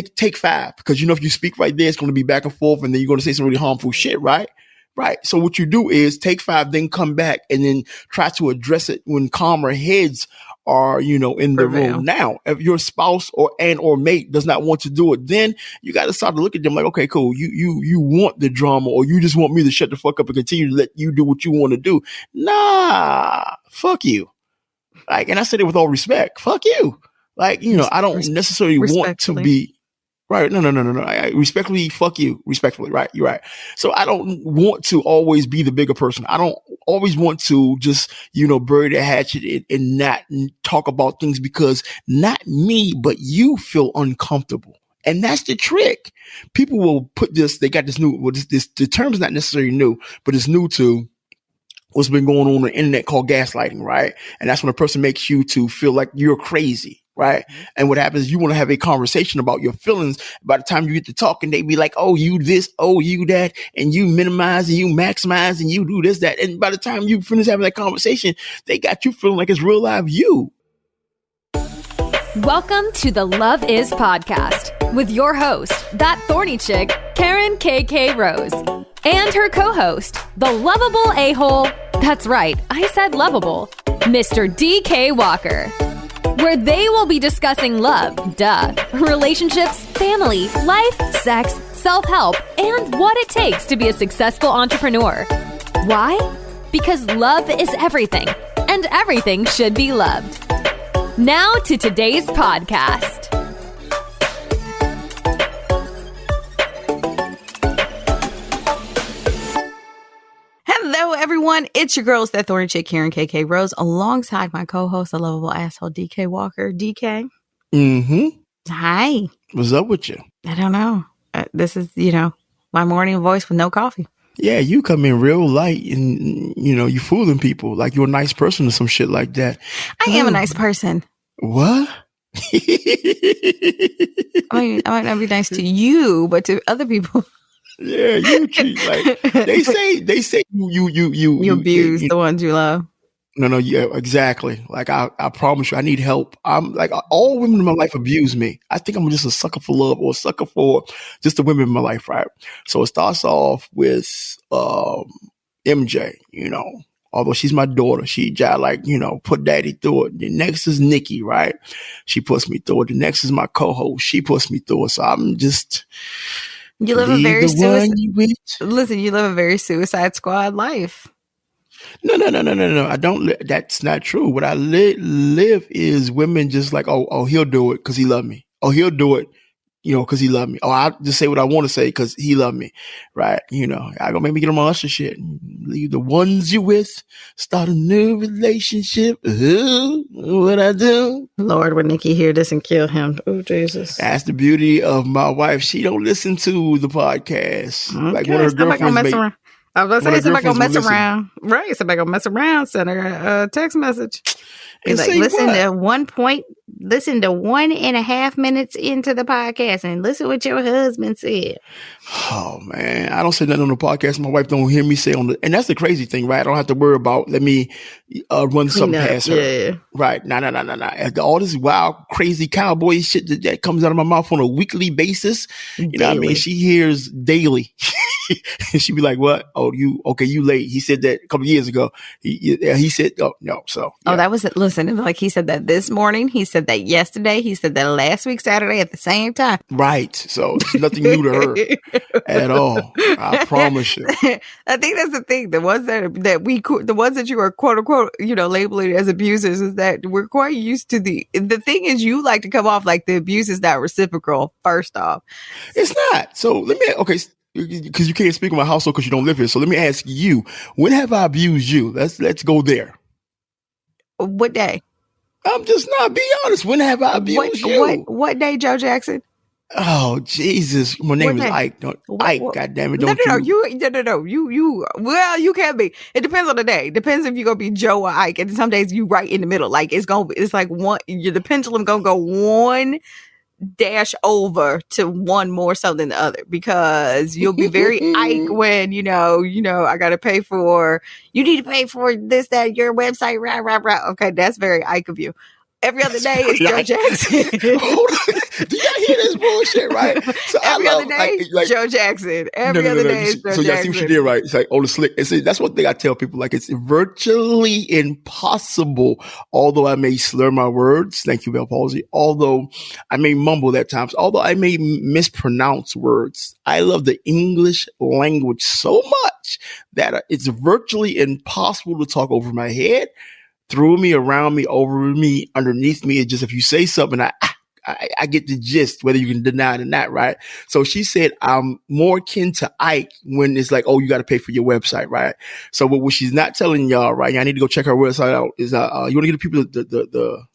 take 5, because if you speak right there, it's going to be back and forth, and then you're going to say some really harmful shit, right? Right. So what you do is take 5, then come back and then try to address it when calmer heads are, in the room. Now, if your spouse or mate does not want to do it, then you got to start to look at them like, okay, cool. You want the drama, or you just want me to shut the fuck up and continue to let you do what you want to do. Nah, fuck you. Like, and I said it with all respect. Fuck you. Like, I don't necessarily want to be. Right. No. I respectfully, fuck you. Respectfully. Right. You're right. So I don't want to always be the bigger person. I don't always want to just, bury the hatchet and not talk about things because not me, but you feel uncomfortable. And that's the trick. People will put this, they got this new, the term is not necessarily new, but it's new to what's been going on the internet called gaslighting. Right. And that's when a person makes you to feel like you're crazy. Right. And what happens is you want to have a conversation about your feelings. By the time you get to talking, they be like, oh, you this, oh, you that, and you minimize and you maximize and you do this, that. And by the time you finish having that conversation, they got you feeling like it's real life you. Welcome to the Love Is Podcast with your host, that thorny chick, Karen KK Rose, and her co-host, the lovable a-hole. That's right. I said lovable, Mr. DK Walker. Where they will be discussing love, relationships, family, life, sex, self-help, and what it takes to be a successful entrepreneur. Why? Because love is everything, and everything should be loved. Now to today's podcast. Hello, everyone. It's your girls, that Thorny Chic, Karen KK Rose, alongside my co-host, the lovable asshole, DK Walker. DK. Mm-hmm. Hi. What's up with you? I don't know. This is, my morning voice with no coffee. Yeah, you come in real light and, you fooling people like you're a nice person or some shit like that. I am a nice person. What? I might not be nice to you, but to other people. Yeah, you treat like they say you abuse the ones you love. No, yeah, exactly. Like I promise you, I need help. I'm like all women in my life abuse me. I think I'm just a sucker for love or a sucker for just the women in my life, right? So it starts off with MJ, although she's my daughter, she just like, put daddy through it. The next is Nikki, right? She puts me through it. The next is my co-host. She puts me through it. So I'm just. You live a very you live a very Suicide Squad life. No. I don't. That's not true. What I live is women just like, oh, he'll do it because he love me. Oh, he'll do it, because he love me. Oh, I'll just say what I want to say because he love me, right? I gonna make me get on my Usher shit. Leave the ones you with, start a new relationship. What I do? Lord, when Nikki hear this and kill him. Oh, Jesus. That's the beauty of my wife. She don't listen to the podcast. Okay. Like one of her girlfriends mess around. I was going to say somebody gonna mess around. Listen. Right. Somebody gonna mess around. Send her a text message. He's like, listen to 1.5 minutes into the podcast and listen what your husband said. Oh man, I don't say nothing on the podcast. My wife don't hear me say and that's the crazy thing, right? I don't have to worry about let me run something past her. Yeah. Right. Nah. All this wild, crazy cowboy shit that comes out of my mouth on a weekly basis. You know what I mean? She hears daily. And she'd be like, what? Oh, you late. He said that a couple of years ago. He said, oh, no. So, yeah. Oh, that was it. Listen, like he said that this morning. He said that yesterday. He said that last week, Saturday at the same time. Right. So it's nothing new to her at all. I promise you. I think that's the thing. The ones that you are quote unquote, labeling as abusers is that we're quite used to the thing is you like to come off like the abuse is not reciprocal. First off, it's not. So let me, okay. Because you can't speak on my household because you don't live here. So let me ask you, when have I abused you? Let's go there. What day? I'm just not being honest. When have I abused you? What day, Joe Jackson? Oh, Jesus. My name is Ike. Ike, goddammit. No. You, well, you can be. It depends on the day. Depends if you're going to be Joe or Ike. And some days you right in the middle. Like it's like one, the pendulum going to go one dash over to one more so than the other, because you'll be very Ike when I gotta pay for, you need to pay for this, that, your website, rah. Okay, that's very Ike of you. Every other day is Joe Jackson. Hold on. Do y'all hear this bullshit, right? So Every other day, Joe Jackson. Every other day is Joe Jackson. So y'all see what she did, right? It's like, oh, the slick. And see, that's one thing I tell people. Like, it's virtually impossible, although I may slur my words. Thank you, Bell Palsy. Although I may mumble at times, although I may mispronounce words. I love the English language so much that it's virtually impossible to talk over my head, through me, around me, over me, underneath me. It's just, if you say something, I get the gist, whether you can deny it or not, right? So she said, I'm more akin to Ike when it's like, oh, you got to pay for your website, right? So what she's not telling y'all, right? Y'all need to go check her website out. Is you want to give the people the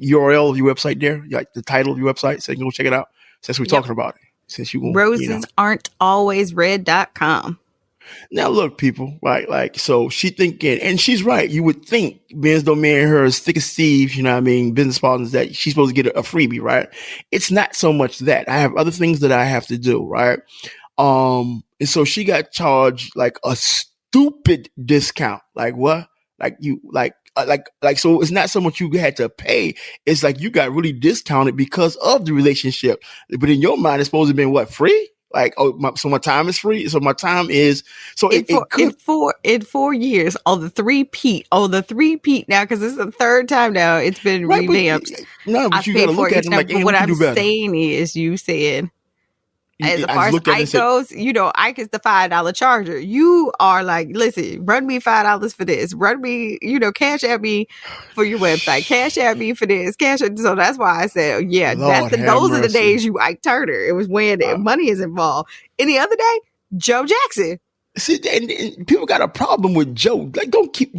URL of your website there, like the title of your website, so you can go check it out. Since we're talking about it, since you Roses aren't always red.com. Now, look, people, right? Like, so she thinking, and she's right. You would think, Benz don't marry her as thick as Steve, you know what I mean, business partners, that she's supposed to get a freebie, right? It's not so much that. I have other things that I have to do, right? And so she got charged like a stupid discount. Like what? Like so it's not so much you had to pay. It's like you got really discounted because of the relationship. But in your mind, it's supposed to have been what, free? Like, so my time is free. So my time is, so in 4 years, the three-peat now, because this is the third time now it's been revamped. But you got to look at it like, hey, what I'm saying is, you said, as far as Ike goes, Ike is the $5 charger. You are like, listen, run me $5 for this. Run me, cash at me for your website. Cash at me for this. So that's why I said, those are the days you Ike Turner. It was when money is involved. Any other day, Joe Jackson. See, and people got a problem with Joe. Like,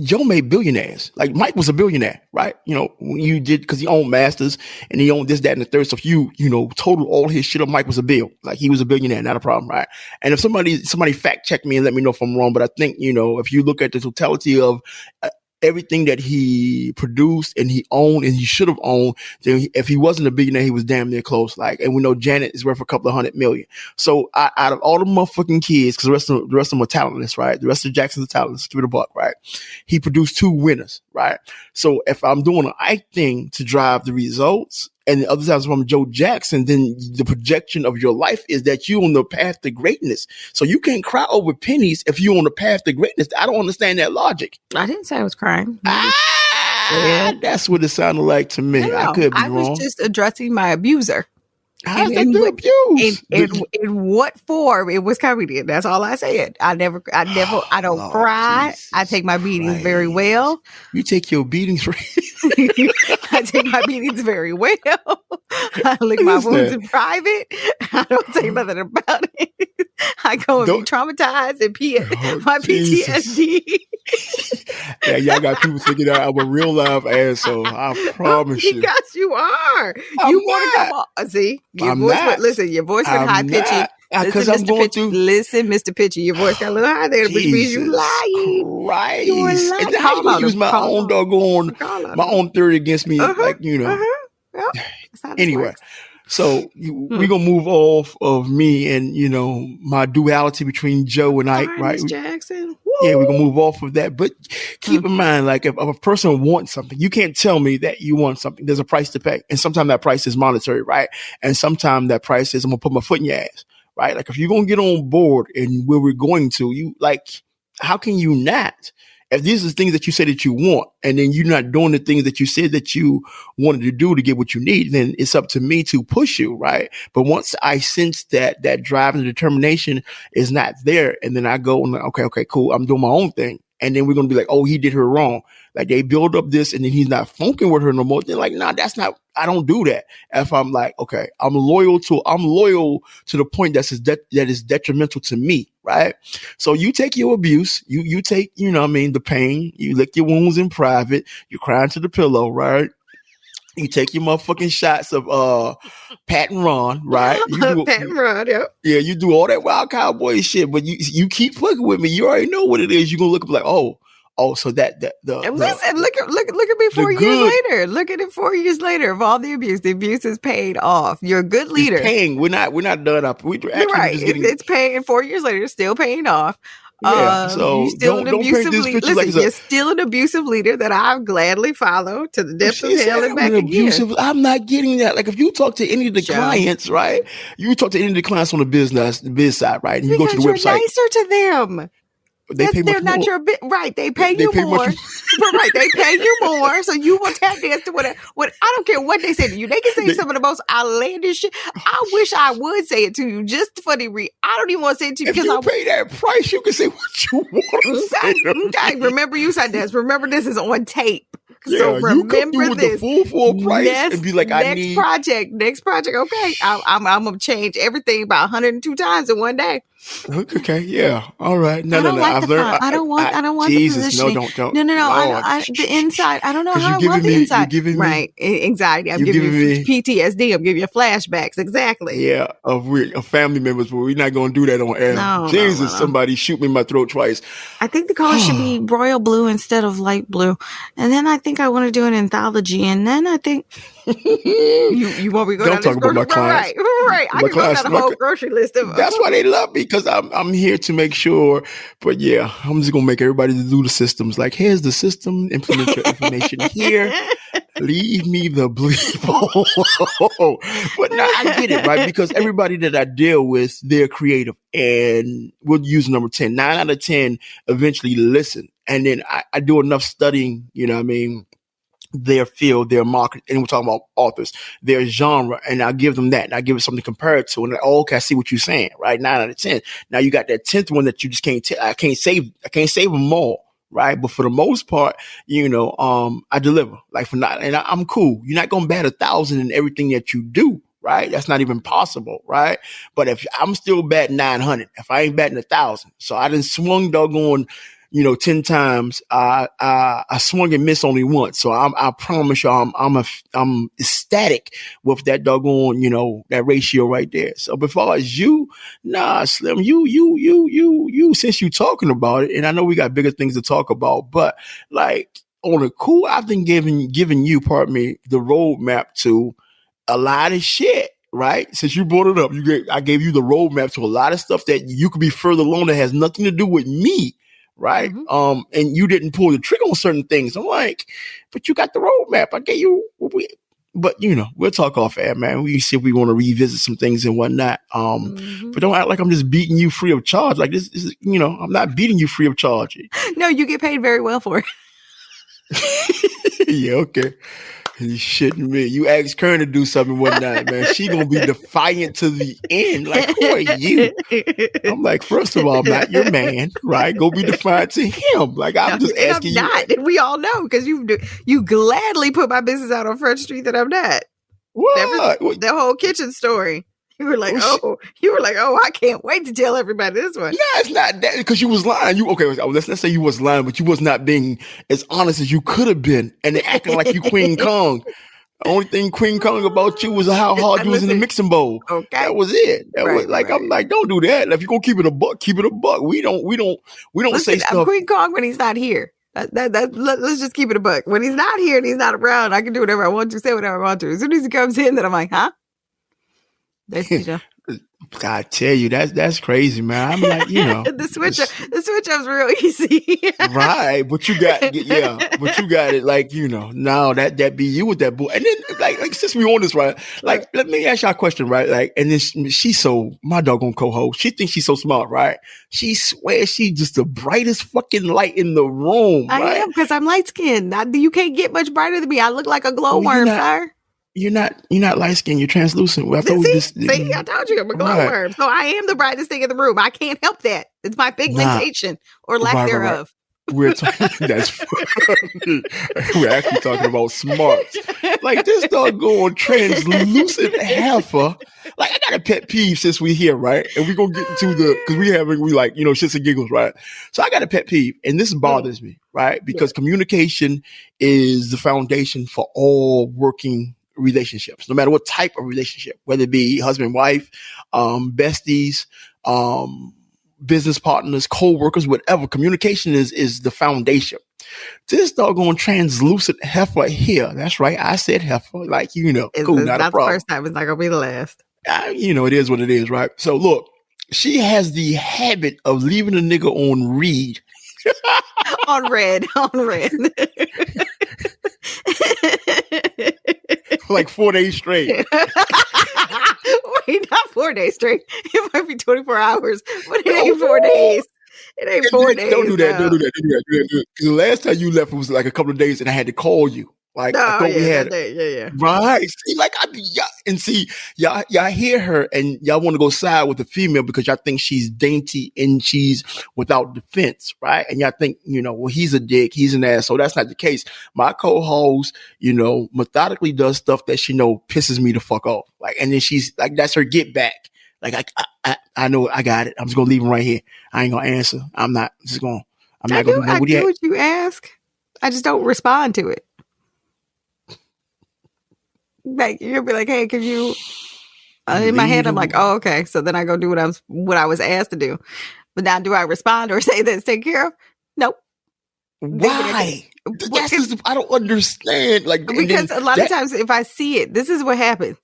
Joe made billionaires. Like, Mike was a billionaire, right? When you did, because he owned Masters and he owned this, that, and the third. So if you total all his shit up, Mike was a bill. Like, he was a billionaire, not a problem, right? And if somebody fact check me and let me know if I'm wrong, but I think, if you look at the totality of everything that he produced and he owned and he should have owned, then if he wasn't a billionaire, he was damn near close. Like, and we know Janet is worth a couple of $100 million. So out of all the motherfucking kids, because the rest of them are talentless, right? The rest of the Jacksons are talentless, give it a buck, right? He produced 2 winners, right? So if I'm doing an Ike thing to drive the results, and the other side is from Joe Jackson, then the projection of your life is that you're on the path to greatness. So you can't cry over pennies if you're on the path to greatness. I don't understand that logic. I didn't say I was crying. That's what it sounded like to me. No, I could be wrong. I was just addressing my abuser. How's that the abuse? In what form it was coming in. That's all I said. I don't cry. Jesus I take my beatings very well. You take your beatings I take my beatings very well. I lick my wounds in private. I don't say nothing about it. I go and be traumatized and my PTSD. Yeah, y'all got people thinking that I'm a real live asshole. I promise you. Yes, you are. You want to come on. See? Your voice went high, Pitchy. Because I'm going through. Listen, Mr. Pitchy, your voice got a little high there, which means you lying. Right. You are lying. And how you use my own doggone, my own theory against me, Anyway, so we're going to move off of me and, my duality between Joe and Ike, right? Jackson. Yeah, we're going to move off of that. But keep in mind, like, if a person wants something, you can't tell me that you want something. There's a price to pay. And sometimes that price is monetary, right? And sometimes that price is, I'm going to put my foot in your ass, right? Like, if you're going to get on board and where we're going to, how can you not? If these are things that you say that you want, and then you're not doing the things that you said that you wanted to do to get what you need, then it's up to me to push you, right? But once I sense that drive and determination is not there, and then I go and okay, cool, I'm doing my own thing. And then we're going to be like, oh, he did her wrong. Like, they build up this and then he's not funking with her no more. They're like, nah, that's not, I don't do that. If I'm like, okay, I'm loyal to the point that is detrimental to me. Right. So you take your abuse, you take, the pain, you lick your wounds in private, you cry into the pillow. Right. You take your motherfucking shots of Patron, right? Patron, yeah. Yeah, you do all that wild cowboy shit, but you keep fucking with me. You already know what it is. You're gonna look up like, oh, so that listen, look at me 4 years later. Look at it 4 years later of all the abuse. The abuse is paid off. You're a good leader. It's paying. We're not done up. We're right. It's paying 4 years later, it's still paying off. Yeah. You're So still an don't paint abusive this leader. picture Listen, like you're still an abusive leader that I'll gladly follow to the depths of she hell said and I'm back an again. abusive. I'm not getting that. Like if you talk to any of the Joe. clients, right? You talk to any of the clients on the biz side, right? And you go to the Because you're website. nicer to them. They pay They're much not more. your bit, right? They pay They you pay more, much. but right, they pay you more, so you will tap dance to whatever. What I don't care what they say to you. They can say some of the most outlandish shit. I wish I would say it to you just for the I don't even want to say it to you If because you pay that price, you can say what you want to say. Okay. Remember, you said this. Remember, this is on tape. So Yeah, you come through remember with this. the full price and be like, I next need. project. Okay, I'm gonna change everything about 102 times in one day. Okay, yeah, all right. No. Like I've learned. I don't want Jesus, the positioning. don't. No. Lord. The inside. I don't know Because how you're I want giving the me, inside. you're giving me, Right. Anxiety. I'm you're giving giving you me PTSD. I'm giving you flashbacks. Exactly. Yeah, of family members, but we're not gonna do that on air. No, Jesus, no. somebody shoot me in my throat twice. I think the color should be royal blue instead of light blue. And then I think I want to do an anthology. And then I think you want me to go Don't down this talk about my grocery? clients. Right. I My can go clients, down the whole grocery list of. that's why they love me, because I'm here to make sure. But yeah, I'm just gonna make everybody to do the systems. Like, here's the system. Implement your information here. Leave me the bleep alone. But now I get it, right? Because everybody that I deal with, they're creative, and we'll use number 10. 9 out of 10 eventually listen, and then I do enough studying. You know what I mean? Their field, their market, and we're talking about authors, their genre, and I give them that, and I give it something to compare it to, and like, oh, okay, I see what you're saying, right? 9 out of 10. Now you got that 10th one that you just can't. I can't save them all, right? But for the most part, I deliver. Like and I'm cool. You're not gonna bat 1,000 in everything that you do, right? That's not even possible, right? But if I'm still batting 900, if I ain't batting 1,000, so I done swung doggone 10 times, I swung and missed only once. So I promise you, I'm ecstatic with that doggone, that ratio right there. So before as you, nah, Slim, you, since you talking about it, and I know we got bigger things to talk about, but like on a cool, I've been giving you, pardon me, the roadmap to a lot of shit. Right? Since you brought it up, I gave you the roadmap to a lot of stuff that you could be further along that has nothing to do with me. Right. Mm-hmm. And you didn't pull the trigger on certain things. I'm like, but you got the roadmap. I gave you, but we'll talk off air, man. We see if we want to revisit some things and whatnot. But don't act like I'm just beating you free of charge. Like this is, I'm not beating you free of charge. No, you get paid very well for it. Yeah. Okay. You shitting me. You asked Kern to do something one night, man. She gonna be defiant to the end. Like, who are you? I'm like, first of all, I'm not your man, right? Go be defiant to him. Like, I'm just asking I'm not. And we all know, because you gladly put my business out on Front Street that I'm not. What? The whole kitchen story. You were like, oh, I can't wait to tell everybody this one. No, it's not that, because you was lying. Let's say you was lying, but you was not being as honest as you could have been, and then acting like you Queen Kong. The only thing Queen Kong about you was how hard you was in the mixing bowl. Okay, that was it. That was like, right. I'm like, don't do that. If you're gonna keep it a buck, keep it a buck. We don't say stuff. I'm Queen Kong when he's not here. Let's just keep it a buck. When he's not here and he's not around, I can do whatever I want to, say whatever I want to. As soon as he comes in, then I'm like, huh? I tell you, that's crazy, man. I'm like, the switch up's real easy. Right, but you got it, like, now that be you with that boy. And then like since we on this, right, like, let me ask y'all a question, right? Like, and then she's my doggone co-host, she thinks she's so smart, right? She swears she's just the brightest fucking light in the room. I am, because I'm light skinned. You can't get much brighter than me. I look like a glowworm, sir. You're not light skinned. You're translucent. Well, see, I told you I'm a glowworm. Right. So I am the brightest thing in the room. I can't help that. It's my pigmentation or lack thereof. Right. We're talking. That's funny. We're actually talking about smarts. Like, this doggone translucent heifer. Like, I got a pet peeve since we here, right? And we're gonna get into because we like shits and giggles, right? So I got a pet peeve, and this bothers me, right? Because communication is the foundation for all working relationships, no matter what type of relationship, whether it be husband, wife, besties, business partners, co-workers, whatever. Communication is the foundation. This doggone translucent heifer here, that's right, I said heifer, like, cool, not a problem. The first time, it's not gonna be the last. It is what it is, right? So look, She has the habit of leaving a nigga on read. On red. Like 4 days straight. Wait, not 4 days straight. It might be 24 hours, but it ain't 4 days. It ain't 4 days. Don't do that. Don't do that. Because the last time you left was like a couple of days, and I had to call you. Like I thought we had. Yeah. Right. See, like y'all hear her and y'all want to go side with the female because y'all think she's dainty and she's without defense, right? And y'all think, well, he's a dick, he's an asshole. That's not the case. My co-host, methodically does stuff that she pisses me the fuck off. Like, and then she's like, that's her get back. Like, I know I got it. I'm just gonna leave him right here. I ain't gonna answer. I'm not gonna do that. I do what you ask. I just don't respond to it. Like, you'll be like, hey, can you in my head I'm like, oh, okay. So then I go do what I was asked to do. But now do I respond or say that it's taken care of? Nope. Why? I don't understand. Like, because a lot of times if I see it, this is what happens.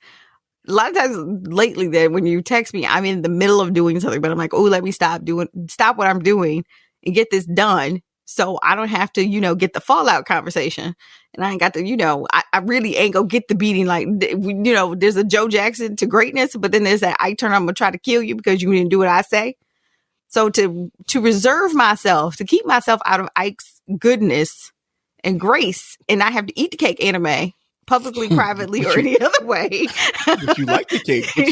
A lot of times lately that when you text me, I'm in the middle of doing something, but I'm like, oh, let me stop what I'm doing and get this done. So I don't have to, get the fallout conversation. And I ain't got to, I really ain't gonna get the beating. Like, there's a Joe Jackson to greatness, but then there's that Ike Turner, I'm gonna try to kill you because you didn't do what I say. So to reserve myself, to keep myself out of Ike's goodness and grace, and I have to eat the cake anime, publicly, privately, or any other way. But you like the cake. That's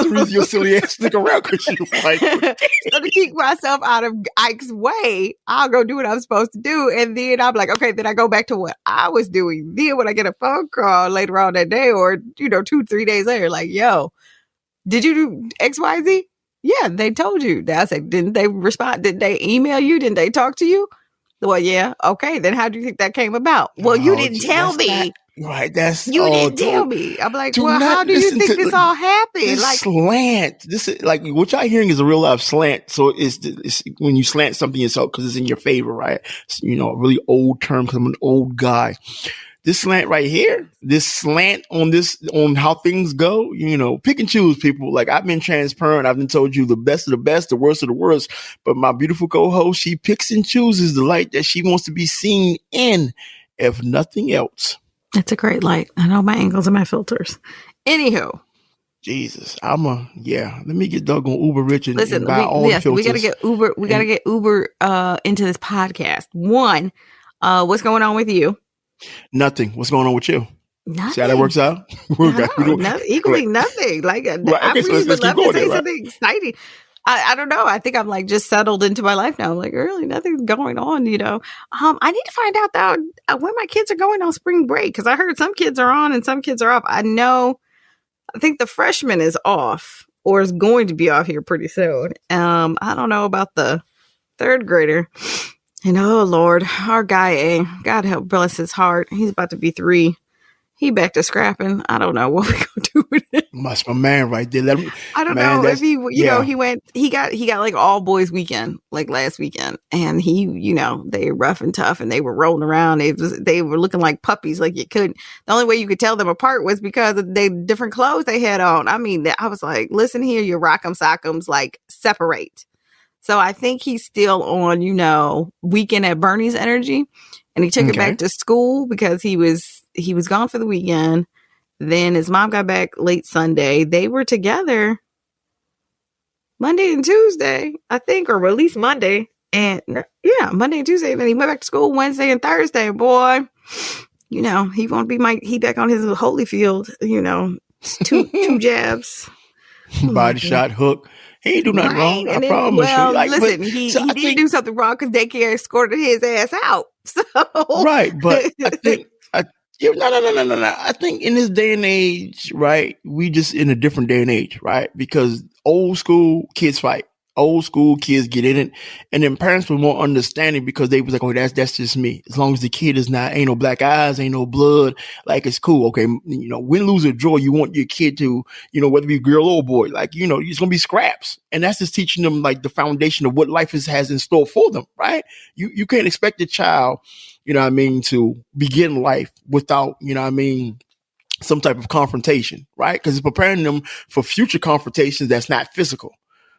the reason your silly ass stick around, because you like the cake. So to keep myself out of Ike's way, I'll go do what I'm supposed to do. And then I'm like, okay, then I go back to what I was doing. Then when I get a phone call later on that day or, 2-3 days later, like, yo, did you do X, Y, Z? Yeah, they told you. I said, didn't they respond? Did they email you? Didn't they talk to you? Well, yeah. Okay. Then how do you think that came about? Well, you didn't tell me. Right. You didn't tell me. I'm like, well, how do you think this all happened? Like slant. This is like what y'all hearing is a real life slant. So it's when you slant something yourself because it's in your favor, right? It's, a really old term because I'm an old guy. This slant right here, this slant on how things go, pick and choose, people. Like, I've been transparent. I've been told you the best of the best, the worst of the worst. But my beautiful co-host, she picks and chooses the light that she wants to be seen in, if nothing else. It's a great light. I know my angles and my filters. Anywho. Jesus, let me get doggone Uber rich and listen, buy all the filters. We gotta get Uber. We gotta get Uber into this podcast. One, what's going on with you? Nothing. What's going on with you? Nothing. See how that works out? Equally nothing. Like, I really would love to say something exciting. I don't know. I think I'm like just settled into my life now. I'm like, really, nothing's going on, I need to find out though when my kids are going on spring break, because I heard some kids are on and some kids are off. I think the freshman is off or is going to be off here pretty soon. I don't know about the third grader. And oh Lord, our guy God help bless his heart. He's about to be 3. He back to scrapping. I don't know what we gonna do with it. Must my man right there. I don't know if he, he got like all boys weekend, like last weekend, and he, they rough and tough, and they were rolling around. They were looking like puppies. Like the only way you could tell them apart was because of the different clothes they had on. I mean, I was like, listen here, you rock'em sock'ems, like separate. So I think he's still on, weekend at Bernie's energy, and he took it back to school because he was gone for the weekend. Then his mom got back late Sunday. They were together Monday and Tuesday, I think, or at least Monday. And Monday and Tuesday. Then he went back to school Wednesday and Thursday. Boy, he won't be he back on his Holyfield, two jabs. Body shot, hook. He ain't do nothing wrong. I promise well, you. Like, listen, he didn't do something wrong because daycare escorted his ass out. So right, but I think no. I think in this day and age, right, we just in a different day and age, right? Because old school kids fight. Old school kids get in it, and then parents were more understanding because they was like, "Oh, that's just me. As long as the kid is not, ain't no black eyes, ain't no blood, like it's cool." Okay, win, lose, or draw, you want your kid to, whether it be girl or boy, like it's gonna be scraps, and that's just teaching them like the foundation of what life has in store for them, right? You can't expect a child, to begin life without, some type of confrontation, right? Because it's preparing them for future confrontations that's not physical.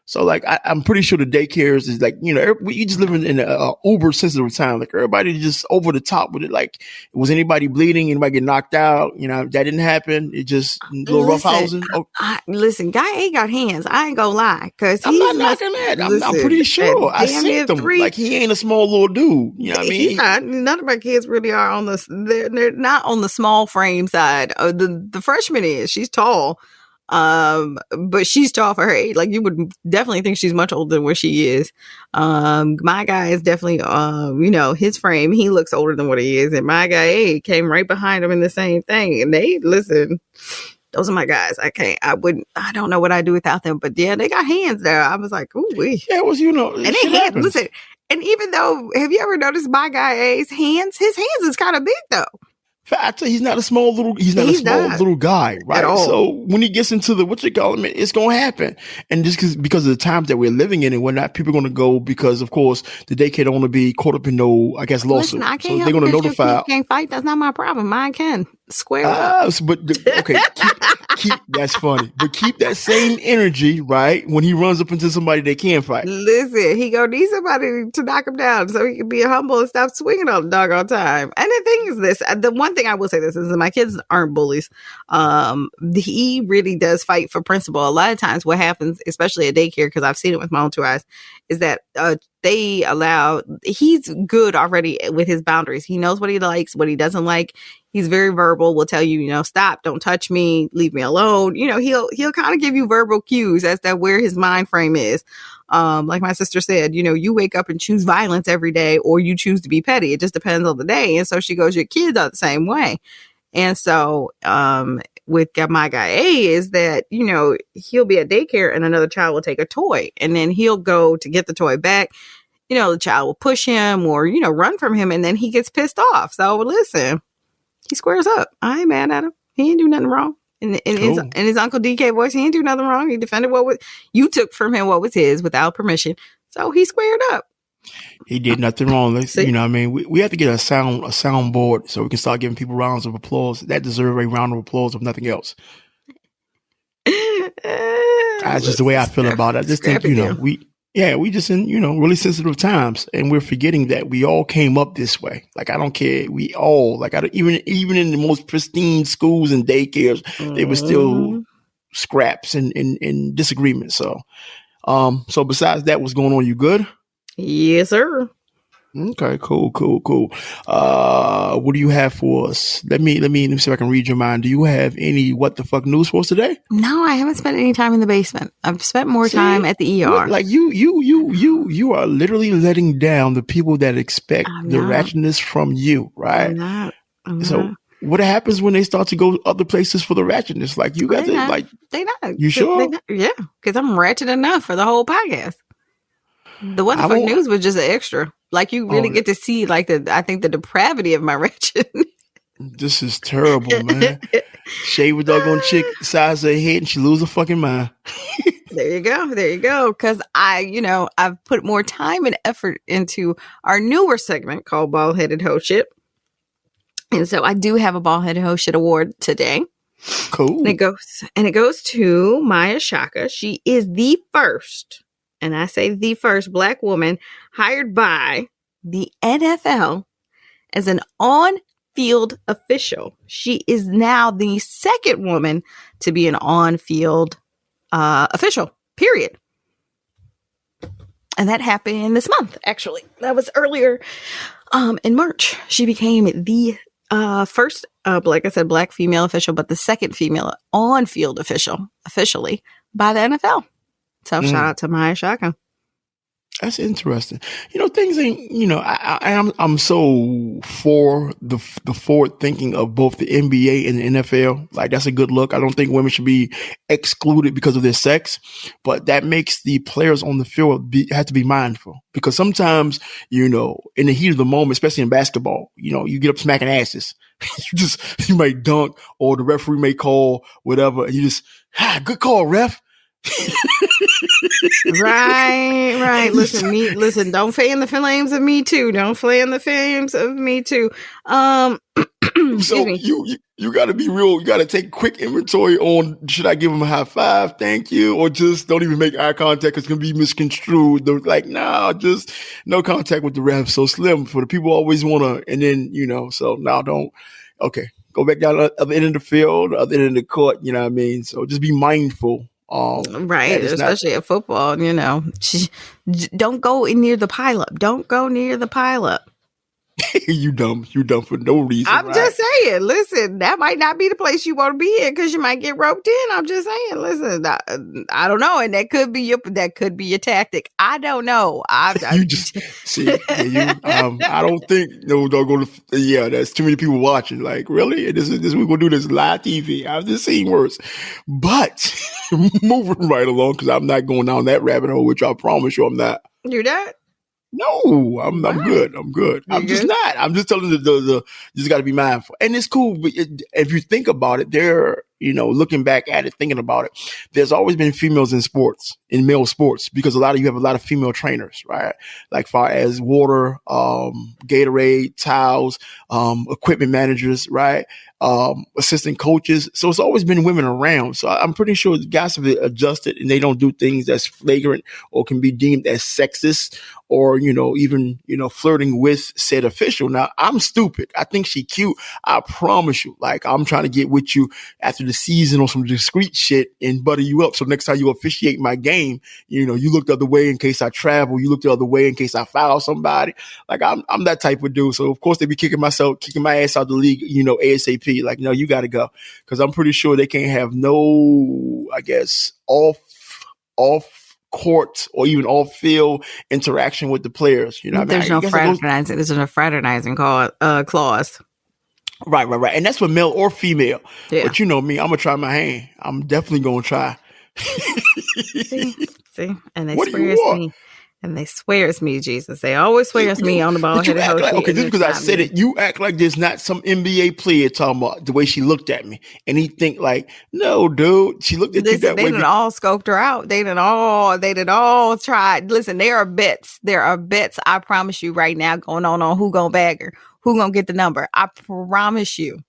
So like, I'm pretty sure the daycares is like, we just living in a uber sensitive time. Like everybody just over the top with it. Like, was anybody bleeding? Anybody get knocked out? That didn't happen. It just little roughhousing. Oh. Listen, guy ain't got hands. I ain't gonna lie, because I'm not knocking that. I'm pretty sure I seen them. Like he ain't a small little dude. You know what I mean? He's not. None of my kids really are on the. They're not on the small frame side. The freshman is. She's tall. But she's tall for her age. Like you would definitely think she's much older than where she is. My guy is definitely, his frame, he looks older than what he is. And my guy, came right behind him in the same thing. And listen, those are my guys. I don't know what I'd do without them, but yeah, they got hands there. I was like, ooh, wee. Yeah, it was, and they hands, listen, and even though, have you ever noticed my guy A's hands? His hands is kind of big though. He's not a small little guy, right? So when he gets into the it's gonna happen. And just because of the times that we're living in and whatnot, people are gonna go because of course the daycare don't want to be caught up in lawsuit. Listen, I can't so they're gonna notify. You can't fight. That's not my problem. Mine can square up. But keep that's funny. But keep that same energy, right? When he runs up into somebody they can't fight. Listen, he gonna need somebody to knock him down so he can be humble and stop swinging all the doggone time. And the thing is this, the one thing I will say this is that my kids aren't bullies. He really does fight for principle. A lot of times what happens, especially at daycare, because I've seen it with my own two eyes, is that he's good already with his boundaries. He knows what he likes, what he doesn't like. He's very verbal, will tell you, stop, don't touch me, leave me alone. He'll kind of give you verbal cues as to where his mind frame is. Like my sister said, you wake up and choose violence every day, or you choose to be petty. It just depends on the day. And so she goes, your kids are the same way. And so, with my guy A is that, he'll be at daycare and another child will take a toy and then he'll go to get the toy back. The child will push him or, run from him, and then he gets pissed off. So listen, he squares up. I ain't mad at him. He ain't do nothing wrong. In his Uncle DK voice, he ain't do nothing wrong. He defended you took from him what was his without permission. So he squared up. He did nothing wrong. We have to get a sound board so we can start giving people rounds of applause. That deserves a round of applause, if nothing else. That's just the way I feel about it. I just think, we just in, really sensitive times, and we're forgetting that we all came up this way. Like, I don't care. We all, even in the most pristine schools and daycares, they were still scraps and disagreements. So besides that, what's going on? You good? Yes, sir. Okay, cool. What do you have for us? Let me see if I can read your mind. Do you have any what the fuck news for us today? No, I haven't spent any time in the basement. I've spent more time at the ER. Like you are literally letting down the people that expect the ratchetness from you, right? I'm not. So what happens when they start to go other places for the ratchetness? Like you got they not. You sure? Yeah, because I'm ratchet enough for the whole podcast. The what the fuck news was just an extra. Like you really get to see I think the depravity of my ratchet. This is terrible, man. Shave a doggone chick size of her head and she lose her fucking mind. There you go. Because I've put more time and effort into our newer segment called Bald Headed Ho Shit. And so I do have a Bald Headed Ho Shit award today. Cool. And it goes to Maya Shaka. She is the first, and I say the first, Black woman hired by the NFL as an on-field official. She is now the second woman to be an on-field official, period. And that happened this month, actually. That was earlier in March. She became the first, like I said, Black female official, but the second female on-field official, officially, by the NFL. So shout out to Maya Shaka. That's interesting. Things ain't, I'm so for the forward thinking of both the NBA and the NFL. Like, that's a good look. I don't think women should be excluded because of their sex, but that makes the players on the field have to be mindful, because sometimes, in the heat of the moment, especially in basketball, you get up smacking asses. You may dunk, or the referee may call whatever. And you just, good call, ref. Right. Listen, don't fan the flames of me too. Don't fan the flames of me too. So you got to be real. You got to take quick inventory on, should I give him a high five, thank you, or just don't even make eye contact because it's going to be misconstrued. They're like, nah, just no contact with the ref. So Slim, for the people always want to, and then, so now don't, okay, go back down the other end of the field, the other end of the court, you know what I mean? So just be mindful. Right, especially at football, don't go near the pileup. Don't go near the pileup. You dumb for no reason. I'm just saying, listen, that might not be the place you want to be in because you might get roped in. I'm just saying, listen, I don't know, and that could be your tactic. I don't know. You just see, I don't think they'll go to. Yeah, that's too many people watching. Like, really, this we're gonna do this live TV. I've just seen worse. But moving right along, because I'm not going down that rabbit hole, which I promise you, I'm not. You're not. No, I'm good. I'm good. I'm just not. I'm just telling the just got to be mindful. And it's cool. But if you think about it, looking back at it, thinking about it, there's always been females in male sports, because you have a lot of female trainers, right? Like far as water, Gatorade, towels, equipment managers, right? Assistant coaches. So it's always been women around. So I'm pretty sure the guys have adjusted and they don't do things that's flagrant or can be deemed as sexist or, even, flirting with said official. Now, I'm stupid. I think she cute. I promise you. Like, I'm trying to get with you after the season on some discreet shit and butter you up. So next time you officiate my game, you look the other way in case I travel. You look the other way in case I foul somebody. Like, I'm that type of dude. So of course they be kicking my ass out the league, ASAP. Like, no, you got to go. Cause I'm pretty sure they can't have no, I guess, off court or even off field interaction with the players. There's no fraternizing. There's no fraternizing clause. Right. And that's for male or female. Yeah. But you know me, I'm going to try my hand. I'm definitely going to try. See? And they swear it's me. And they swear it's me, Jesus. They always swear it's me on the ball. Okay, just because I said it, you act like there's not some NBA player talking about the way she looked at me. And he think like, no, dude, she looked at you that way. They done all scoped her out. They done all tried. Listen, there are bets. I promise you right now going on who gonna bag her, who gonna get the number. I promise you.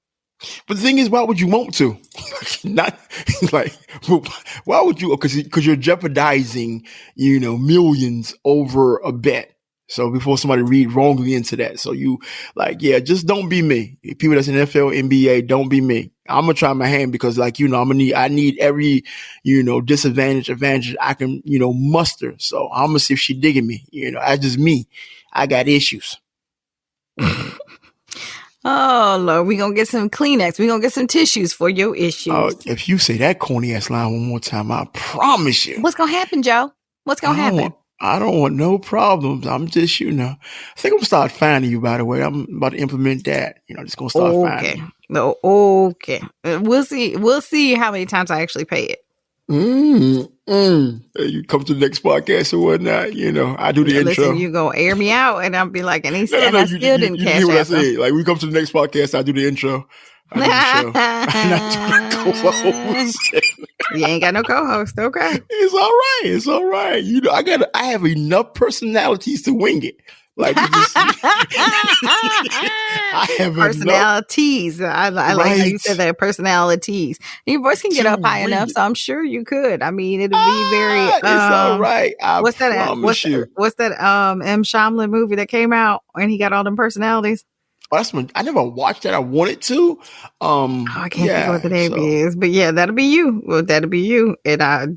But the thing is, why would you want to? Not like, why would you? Because you're jeopardizing, millions over a bet. So before somebody read wrongly into that, so you just don't be me. People that's in NFL, NBA, don't be me. I'm gonna try my hand because, I need every, advantage I can, muster. So I'm gonna see if she digging me. That's just me. I got issues. Oh, Lord, we're going to get some Kleenex. We're going to get some tissues for your issues. If you say that corny ass line one more time, I promise you. What's going to happen, Joe? What's going to happen? I don't want no problems. I'm just, I think I'm going to start finding you, by the way. I'm about to implement that. Just going to start finding you. No, okay. We'll see how many times I actually pay it. You come to the next podcast or whatnot, I do the intro. Listen, you gonna air me out, and I'll be like, and he said, I still didn't catch hear what I said. Like, we come to the next podcast, I do the intro. You ain't got no co-host, okay? It's all right. I have enough personalities to wing it. Like, I have personalities. I like how you said that, personalities. Your voice can get up high enough, so I'm sure you could. I mean, it'll be very. It's all right. What's that M. Shyamalan movie that came out and he got all them personalities? I never watched that. I wanted to. I can't think of what the name is, but yeah, that'll be you. Well, that'll be you. And I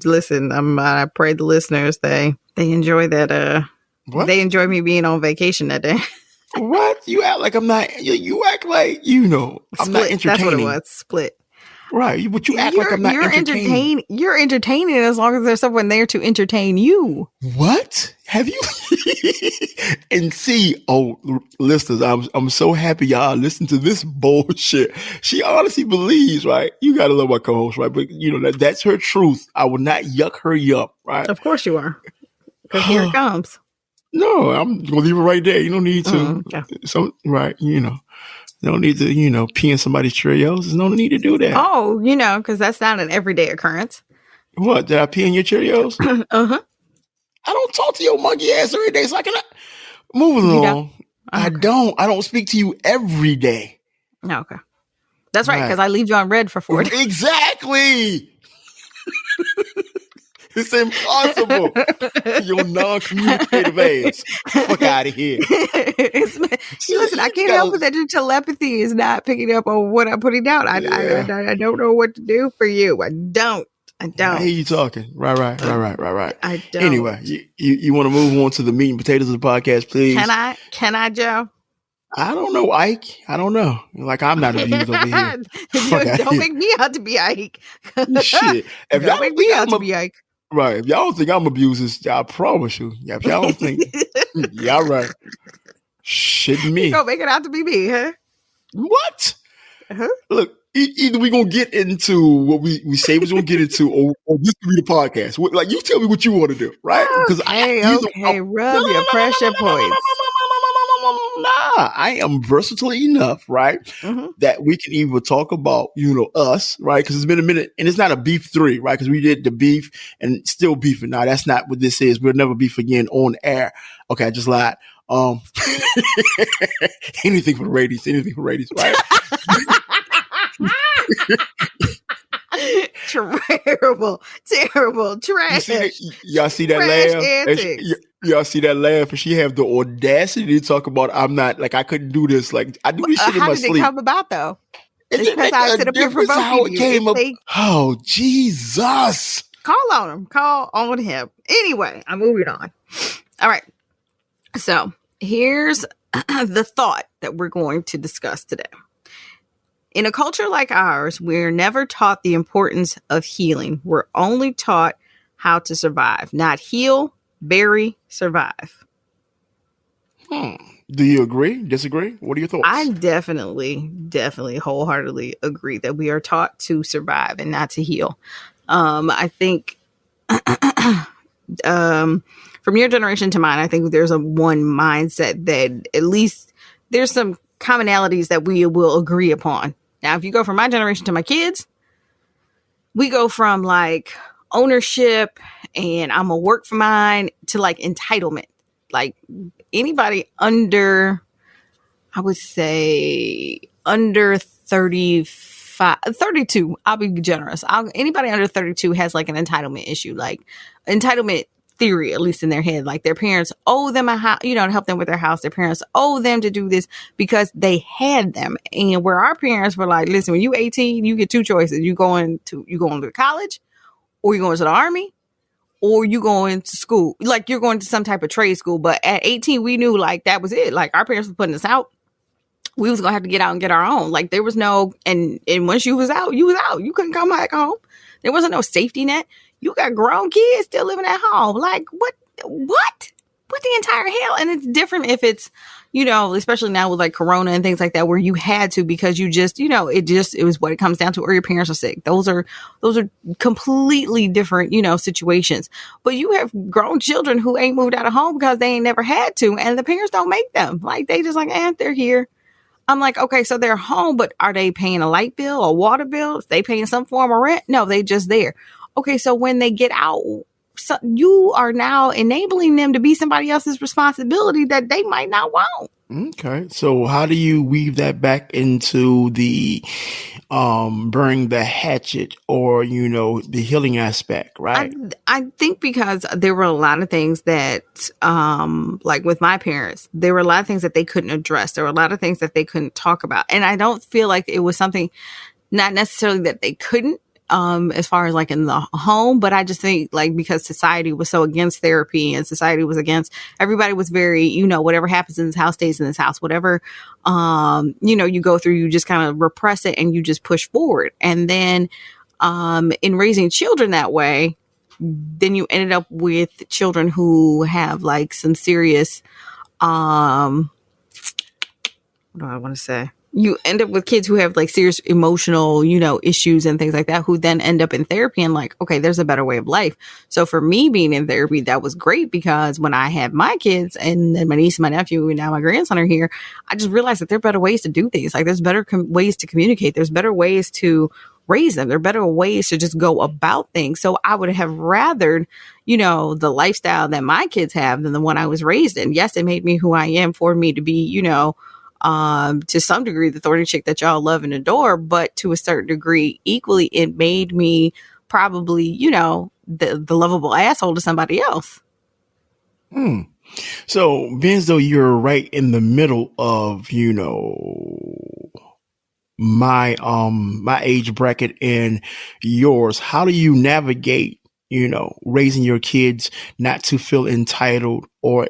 pray the listeners they enjoy that. What? They enjoy me being on vacation that day. What? You act like I'm not. You act like I'm not entertaining. That's what it was. Split. Right, but you act like I'm not entertaining. You're entertaining as long as there's someone there to entertain you. What? Have you? And see, listeners, I'm so happy y'all listen to this bullshit. She honestly believes, right? You gotta love my co-host, right? But that's her truth. I will not yuck her up, right? Of course you are, because here it comes. No, I'm gonna leave it right there. You don't need to. Okay. So, right, you don't need to, pee in somebody's Cheerios. There's no need to do that. Oh, because that's not an everyday occurrence. What, did I pee in your Cheerios? Uh-huh. I don't talk to your monkey ass every day, so I cannot. Moving You along. don't? Okay. I don't speak to you every day. Okay. That's right, because I leave you on red for 4 days. Exactly. It's impossible. Your non-communicative ass. Fuck out of here. Listen, I can't help it that your telepathy is not picking up on what I'm putting down. I don't know what to do for you. I don't. I hear you talking. Right. I don't. Anyway, you want to move on to the meat and potatoes of the podcast, please? Can I, Joe? I don't know, Ike. I don't know. Like, I'm not abused over here. Don't make me out to be Ike. Shit. If don't make me out to be Ike. Right. If y'all don't think I'm abused, I promise you. If y'all don't think, y'all right. Shit me. You gonna make it out to be me, huh? What? Uh-huh. Look, either we gonna get into what we say we're gonna get into, or this will be the podcast. Like, you tell me what you want to do, right? Because rub your pressure points. Nah, I am versatile enough, right? That we can even talk about, us, right? Because it's been a minute, and it's not a beef 3, right? Because we did the beef and still beefing. Now, that's not what this is. We'll never beef again on air. Okay, I just lied. Anything for the ratings, right? Terrible, trash. Y'all see that laugh? Y'all see that laugh? And she have the audacity to talk about, I'm not, like, I couldn't do this. Like, I do this shit in my sleep. How did it come about, though? Because I sit up here provoking you. Oh, Jesus. Call on him. Anyway, I'm moving on. All right. So here's the thought that we're going to discuss today. In a culture like ours, we're never taught the importance of healing. We're only taught how to survive, not heal, bury, survive. Do you agree? Disagree? What are your thoughts? I definitely wholeheartedly agree that we are taught to survive and not to heal. I think from your generation to mine, I think there's one mindset that at least there's some commonalities that we will agree upon. Now, if you go from my generation to my kids, we go from like ownership and I'm gonna work for mine to like entitlement. Like anybody under, I would say under 32, I'll be generous. Anybody under 32 has like an entitlement issue, like entitlement theory, at least in their head. Like their parents owe them a house, to help them with their house. Their parents owe them to do this because they had them. And where our parents were like, listen, when you 18, you get 2 choices. You going to college, or you going to the army, or you going to school. Like you're going to some type of trade school. But at 18, we knew like that was it. Like our parents were putting us out. We was gonna have to get out and get our own. Like there was no, and once you was out, you was out. You couldn't come back home. There wasn't no safety net. You got grown kids still living at home. Like what the entire hell? And it's different if it's, especially now with like Corona and things like that, where you had to, because you just, it was what it comes down to, or your parents are sick. Those are completely different, situations. But you have grown children who ain't moved out of home because they ain't never had to. And the parents don't make them. Like they just like, they're here. I'm like, okay, so they're home, but are they paying a light bill, a water bill? If they paying some form of rent? No, they just there. Okay, so when they get out, so you are now enabling them to be somebody else's responsibility that they might not want. Okay, so how do you weave that back into the burning the hatchet, or the healing aspect, right? I think because there were a lot of things that like with my parents, there were a lot of things that they couldn't address. There were a lot of things that they couldn't talk about, and I don't feel like it was something, not necessarily that they couldn't, as far as like in the home, but I just think like because society was so against therapy, and society was against, everybody was very, whatever happens in this house stays in this house, whatever, you go through, you just kind of repress it and you just push forward. And then, in raising children that way, then you ended up with children who have like some serious, what do I want to say? You end up with kids who have like serious emotional, issues and things like that, who then end up in therapy and like, okay, there's a better way of life. So for me being in therapy, that was great, because when I had my kids and then my niece and my nephew and now my grandson are here, I just realized that there are better ways to do things. Like there's better ways to communicate. There's better ways to raise them. There are better ways to just go about things. So I would have rathered, the lifestyle that my kids have than the one I was raised in. Yes, it made me who I am for me to be, to some degree, the thorny chick that y'all love and adore, but to a certain degree, equally, it made me probably, the lovable asshole to somebody else. So, being as though you're right in the middle of, my age bracket and yours, how do you navigate, raising your kids not to feel entitled or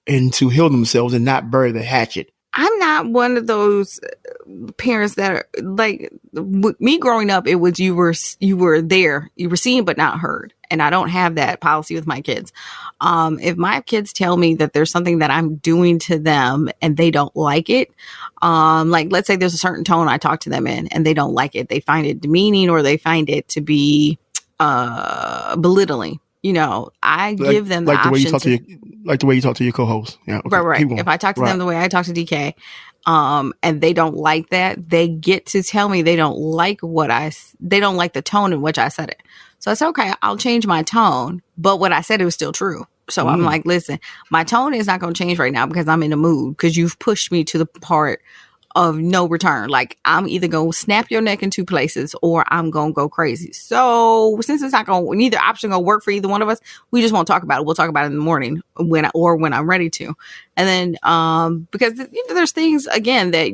and to heal themselves and not bury the hatchet? I'm not one of those parents that are like me growing up. It was you were there, you were seen but not heard, and I don't have that policy with my kids. If my kids tell me that there's something that I'm doing to them and they don't like it, like let's say there's a certain tone I talk to them in and they don't like it, they find it demeaning or they find it to be belittling. I give them the option like the way you talk to your co-host. Yeah, okay. Right. If I talk to them the way I talk to DK, and they don't like that, they get to tell me they don't like the tone in which I said it. So I said, okay, I'll change my tone, but what I said, it was still true. So I'm like, listen, my tone is not going to change right now because I'm in a mood because you've pushed me to the part of no return. Like I'm either going to snap your neck in two places or I'm going to go crazy. So since it's not going, neither option going to work for either one of us, we just won't talk about it. We'll talk about it in the morning when I'm ready to. And then, because there's things again that,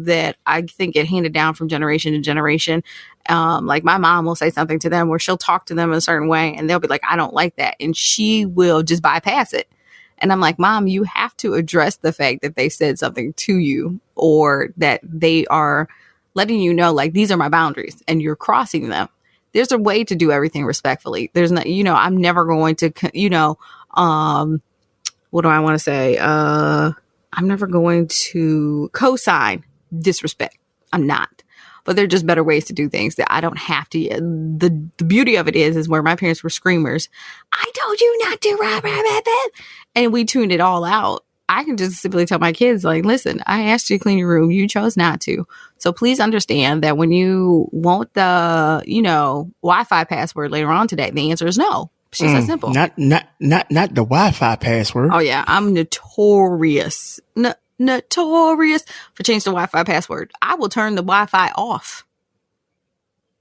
that I think get handed down from generation to generation. Like my mom will say something to them where she'll talk to them in a certain way and they'll be like, I don't like that. And she will just bypass it. And I'm like, Mom, you have to address the fact that they said something to you or that they are letting you know, like, these are my boundaries and you're crossing them. There's a way to do everything respectfully. There's not, I'm never going to, what do I want to say? I'm never going to co-sign disrespect. I'm not. But there are just better ways to do things that I don't have to. The beauty of it is where my parents were screamers. I told you not to, rah, rah, rah, rah. And we tuned it all out. I can just simply tell my kids, like, listen, I asked you to clean your room. You chose not to. So please understand that when you want the, Wi-Fi password later on today, the answer is no. It's just that simple. Not the Wi-Fi password. Oh yeah, I'm notorious. Notorious for changing the Wi-Fi password. I will turn the Wi-Fi off.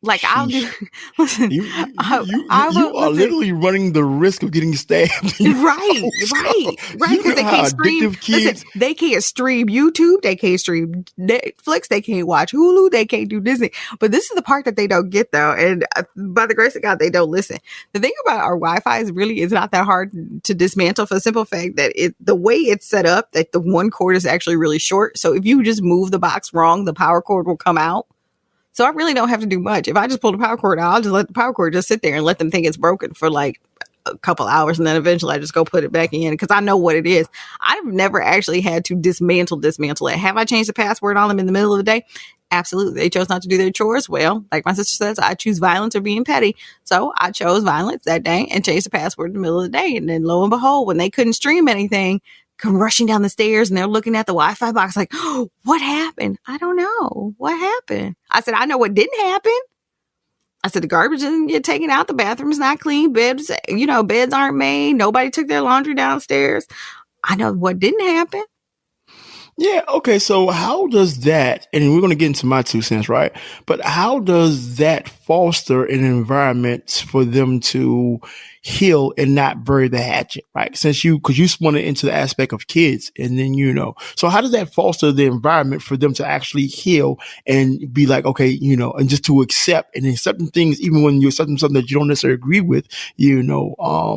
Like I'll do. Listen, you are literally running the risk of getting stabbed. Right. Because they can't stream. Listen, they can't stream YouTube. They can't stream Netflix. They can't watch Hulu. They can't do Disney. But this is the part that they don't get though, and by the grace of God, they don't listen. The thing about our Wi-Fi is not that hard to dismantle for the simple fact that the way it's set up, that the one cord is actually really short. So if you just move the box wrong, the power cord will come out. So I really don't have to do much. If I just pull the power cord out, I'll just let the power cord just sit there and let them think it's broken for like a couple hours. And then eventually I just go put it back in because I know what it is. I've never actually had to dismantle it. Have I changed the password on them in the middle of the day? Absolutely. They chose not to do their chores. Well, like my sister says, I choose violence or being petty. So I chose violence that day and changed the password in the middle of the day. And then lo and behold, when they couldn't stream anything, come rushing down the stairs and they're looking at the Wi-Fi box like, oh, what happened? I don't know. What happened? I said, I know what didn't happen. I said, the garbage didn't get taken out. The bathroom's not clean. Beds aren't made. Nobody took their laundry downstairs. I know what didn't happen. Yeah. Okay. So how does that, and we're going to get into my 2 cents, right? But how does that foster an environment for them to heal and not bury the hatchet, right? Because you spun it into the aspect of kids and then, so how does that foster the environment for them to actually heal and be like, okay, and just to accept and accepting things, even when you're accepting something that you don't necessarily agree with,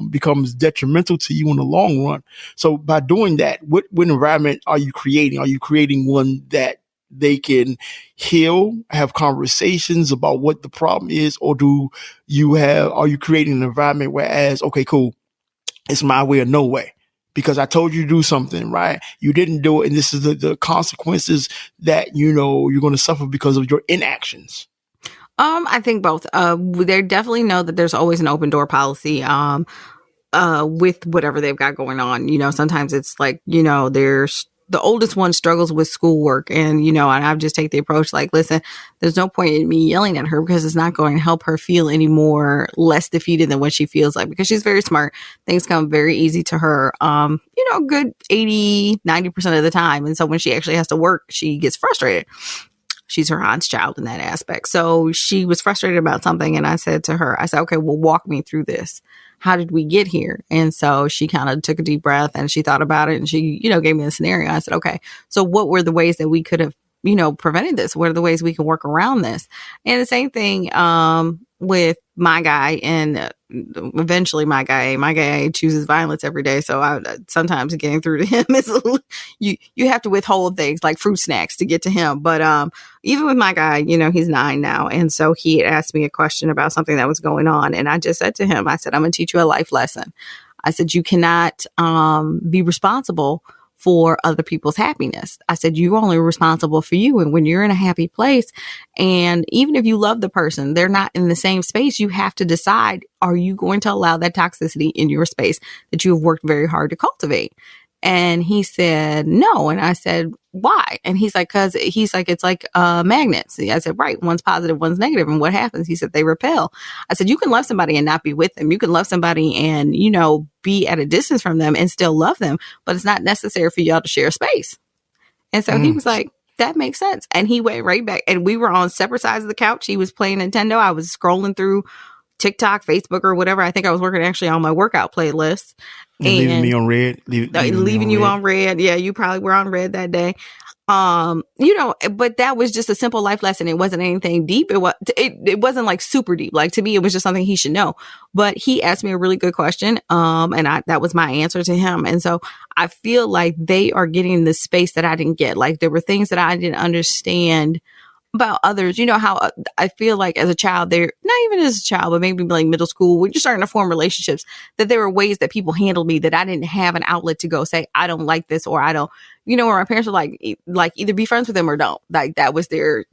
becomes detrimental to you in the long run. So by doing that, what environment are you creating? Are you creating one that they can heal, have conversations about what the problem is, or are you creating an environment whereas, okay, cool, it's my way or no way because I told you to do something, right? You didn't do it, and this is the consequences that you're going to suffer because of your inactions. I think both. They definitely know that there's always an open door policy. With whatever they've got going on, sometimes it's like, the oldest one struggles with schoolwork, and and I've just take the approach like, listen, there's no point in me yelling at her because it's not going to help her feel any more less defeated than what she feels like, because she's very smart. Things come very easy to her, good 80-90% of the time. And so when she actually has to work, she gets frustrated. She's her aunt's child in that aspect. So she was frustrated about something. And I said to her, okay, well, walk me through this. How did we get here? And so she kind of took a deep breath and she thought about it, and she, gave me a scenario. I said, okay, so what were the ways that we could have, prevented this? What are the ways we can work around this? And the same thing, with my guy, and eventually my guy chooses violence every day. So I sometimes getting through to him is you have to withhold things like fruit snacks to get to him. But even with my guy, he's 9 now, and so he had asked me a question about something that was going on, and I just said to him, I said, I'm gonna teach you a life lesson. I said, you cannot be responsible for other people's happiness. I said, you're only responsible for you. And when you're in a happy place, and even if you love the person, they're not in the same space, you have to decide, are you going to allow that toxicity in your space that you have worked very hard to cultivate? And he said, no. And I said, why? And he's like, it's like magnets. I said, right. One's positive, one's negative. And what happens? He said, they repel. I said, you can love somebody and not be with them. You can love somebody and, be at a distance from them and still love them, but it's not necessary for y'all to share space. And so he was like, that makes sense. And he went right back, and we were on separate sides of the couch. He was playing Nintendo. I was scrolling through TikTok, Facebook, or whatever. I think I was working actually on my workout playlist. And leaving me on red. Leaving you on red. Yeah, you probably were on red that day. But that was just a simple life lesson. It wasn't anything deep. It wasn't like super deep. Like, to me, it was just something he should know. But he asked me a really good question. And that was my answer to him. And so I feel like they are getting the space that I didn't get. Like, there were things that I didn't understand about others. How I feel like as a child, they're not even as a child, but maybe like middle school, when you're starting to form relationships, that there were ways that people handled me that I didn't have an outlet to go say, I don't like this, or I don't, where my parents were like either be friends with them or don't. Like, that was their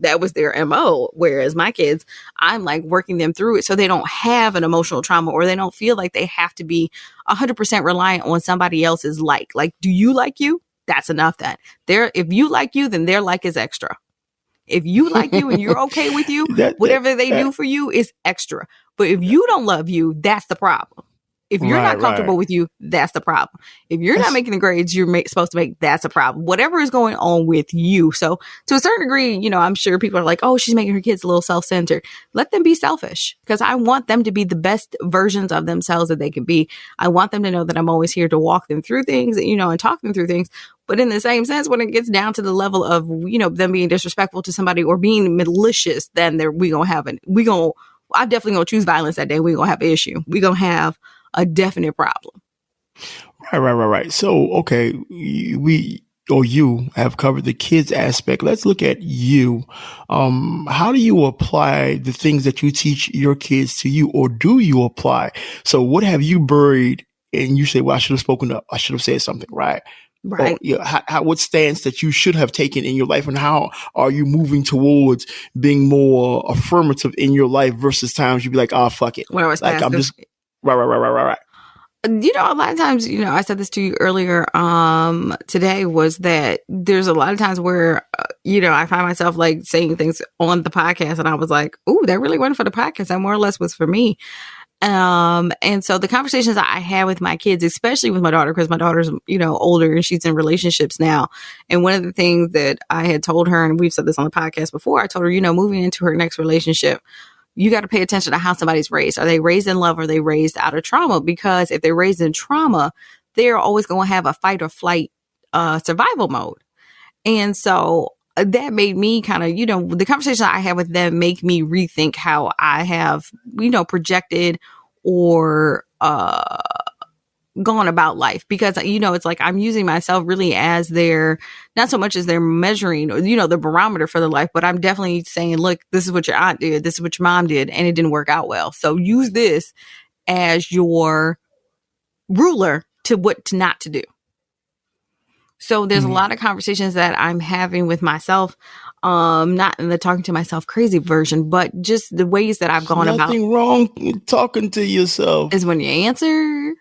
MO. Whereas my kids, I'm like working them through it so they don't have an emotional trauma, or they don't feel like they have to be 100% reliant on somebody else's like, do you like you? That's enough then. If you like you, then their like is extra. If you like you and you're okay with you, whatever they do for you is extra. But if you don't love you, that's the problem. If you're not comfortable with you, that's the problem. If you're not making the grades you're supposed to make, that's a problem. Whatever is going on with you. So to a certain degree, I'm sure people are like, oh, she's making her kids a little self-centered. Let them be selfish, because I want them to be the best versions of themselves that they can be. I want them to know that I'm always here to walk them through things, and talk them through things. But in the same sense, when it gets down to the level of, them being disrespectful to somebody or being malicious, then I'm definitely going to choose violence that day. We're going to have an issue. We're going to have a definite problem. Right. So, okay, you have covered the kids aspect. Let's look at you. How do you apply the things that you teach your kids to you, or do you apply? So what have you buried and you say, well, I should have spoken up. I should have said something, right? Right. Or, what stance that you should have taken in your life, and how are you moving towards being more affirmative in your life versus times you'd be like, oh, fuck it. When I was like, I'm just, right. A lot of times, I said this to you earlier today, was that there's a lot of times where, I find myself like saying things on the podcast, and I was like, ooh, that really wasn't for the podcast. That more or less was for me. And so the conversations that I had with my kids, especially with my daughter, because my daughter's, older and she's in relationships now. And one of the things that I had told her, and we've said this on the podcast before, I told her, moving into her next relationship, you got to pay attention to how somebody's raised. Are they raised in love, or are they raised out of trauma? Because if they're raised in trauma, they're always going to have a fight or flight survival mode. And so that made me kind of, the conversation I had with them make me rethink how I have, projected or gone about life. Because, it's like I'm using myself really as their, not so much as they're measuring, the barometer for their life, but I'm definitely saying, look, this is what your aunt did. This is what your mom did. And it didn't work out well. So use this as your ruler to what not to do. So there's a lot of conversations that I'm having with myself, not in the talking to myself crazy version, but just the ways that I've gone about. Nothing wrong with talking to yourself. Is when you answer.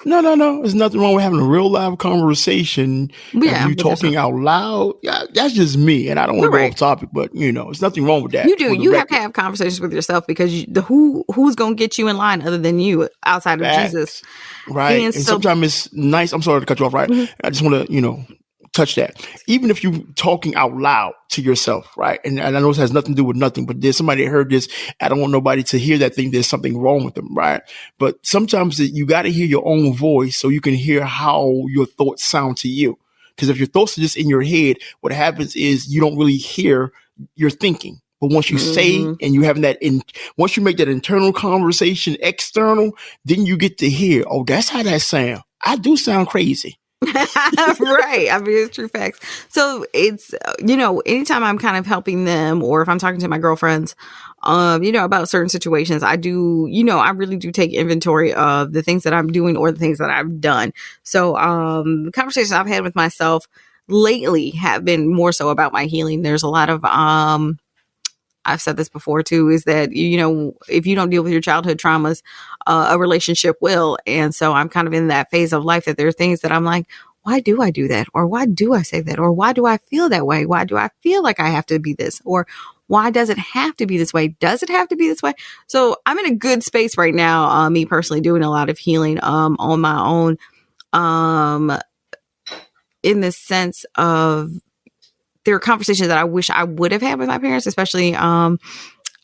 No. There's nothing wrong with having a real live conversation. Yeah, And you with talking yourself. out loud. Yeah, that's just me. And I don't want to go Right. off topic, but there's nothing wrong with that. You do. for the You have to record. have conversations with yourself because who's going to get you in line other than you outside of Jesus? Facts. Right. And And so, sometimes it's nice. I'm sorry to cut you off, right? Mhm. I just want to, touch that. Even if you talking out loud to yourself, right? And I know this has nothing to do with nothing, but there's somebody that heard this. I don't want nobody to hear that think there's something wrong with them, right? But sometimes you got to hear your own voice so you can hear how your thoughts sound to you. Because if your thoughts are just in your head, what happens is you don't really hear your thinking. But once you say and you having once you make that internal conversation external, then you get to hear, oh, that's how that sound. I do sound crazy. right. I mean, it's true facts. So it's, anytime I'm kind of helping them or if I'm talking to my girlfriends, about certain situations, I do, I really do take inventory of the things that I'm doing or the things that I've done. So, the conversations I've had with myself lately have been more so about my healing. There's a lot of, I've said this before too, is that, if you don't deal with your childhood traumas, a relationship will. And so I'm kind of in that phase of life that there are things that I'm like, why do I do that? Or why do I say that? Or why do I feel that way? Why do I feel like I have to be this? Or why does it have to be this way? Does it have to be this way? So I'm in a good space right now. Me personally doing a lot of healing, on my own, in the sense of, there are conversations that I wish I would have had with my parents, especially, I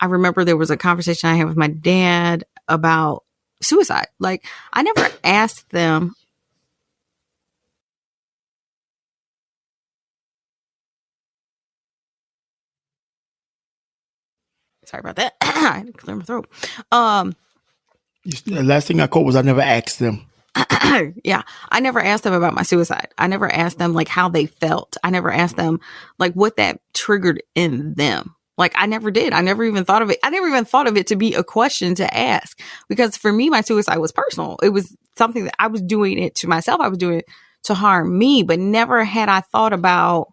remember there was a conversation I had with my dad about suicide. Like, I never asked them. Sorry about that. I had to clear my throat. The last thing I caught was I never asked them. Yeah. I never asked them about my suicide. I never asked them like how they felt. I never asked them like what that triggered in them. Like, I never did. I never even thought of it. I never even thought of it to be a question to ask, because for me, my suicide was personal. It was something that I was doing it to myself. I was doing it to harm me, but never had I thought about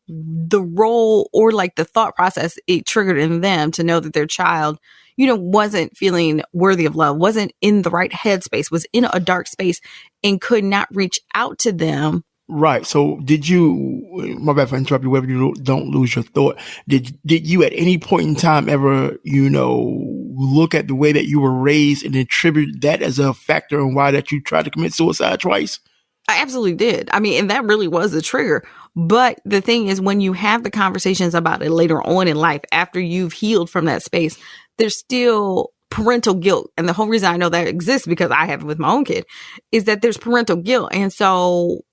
the role or like the thought process it triggered in them to know that their child, wasn't feeling worthy of love, wasn't in the right headspace, was in a dark space and could not reach out to them. Right. So did you, my bad for interrupting you, whether you don't lose your thought, did you at any point in time ever, look at the way that you were raised and attribute that as a factor in why that you tried to commit suicide twice? I absolutely did. I mean, and that really was the trigger. But the thing is, when you have the conversations about it later on in life, after you've healed from that space, there's still parental guilt. And the whole reason I know that exists, because I have it with my own kid, is that there's parental guilt. And so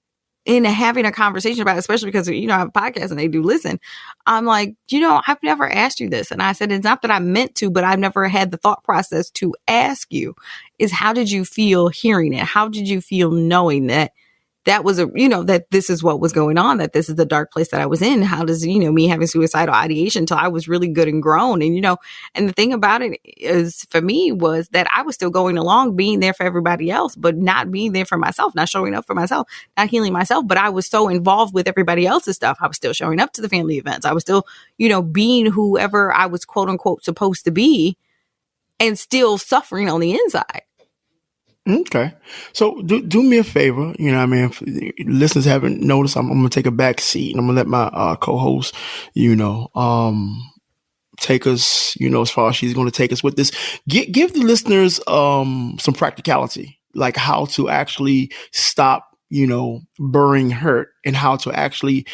in having a conversation about it, especially because, I have a podcast and they do listen, I'm like, I've never asked you this. And I said, it's not that I meant to, but I've never had the thought process to ask you, is how did you feel hearing it? How did you feel knowing that was that this is what was going on, that this is the dark place that I was in? How does, me having suicidal ideation until I was really good and grown? And, and the thing about it is, for me, was that I was still going along, being there for everybody else, but not being there for myself, not showing up for myself, not healing myself. But I was so involved with everybody else's stuff. I was still showing up to the family events. I was still, being whoever I was quote unquote supposed to be, and still suffering on the inside. Okay. So do me a favor, if listeners haven't noticed, I'm going to take a back seat and I'm going to let my co-host, take us, as far as she's going to take us with this. Give the listeners some practicality, like how to actually stop, burying hurt, and how to actually,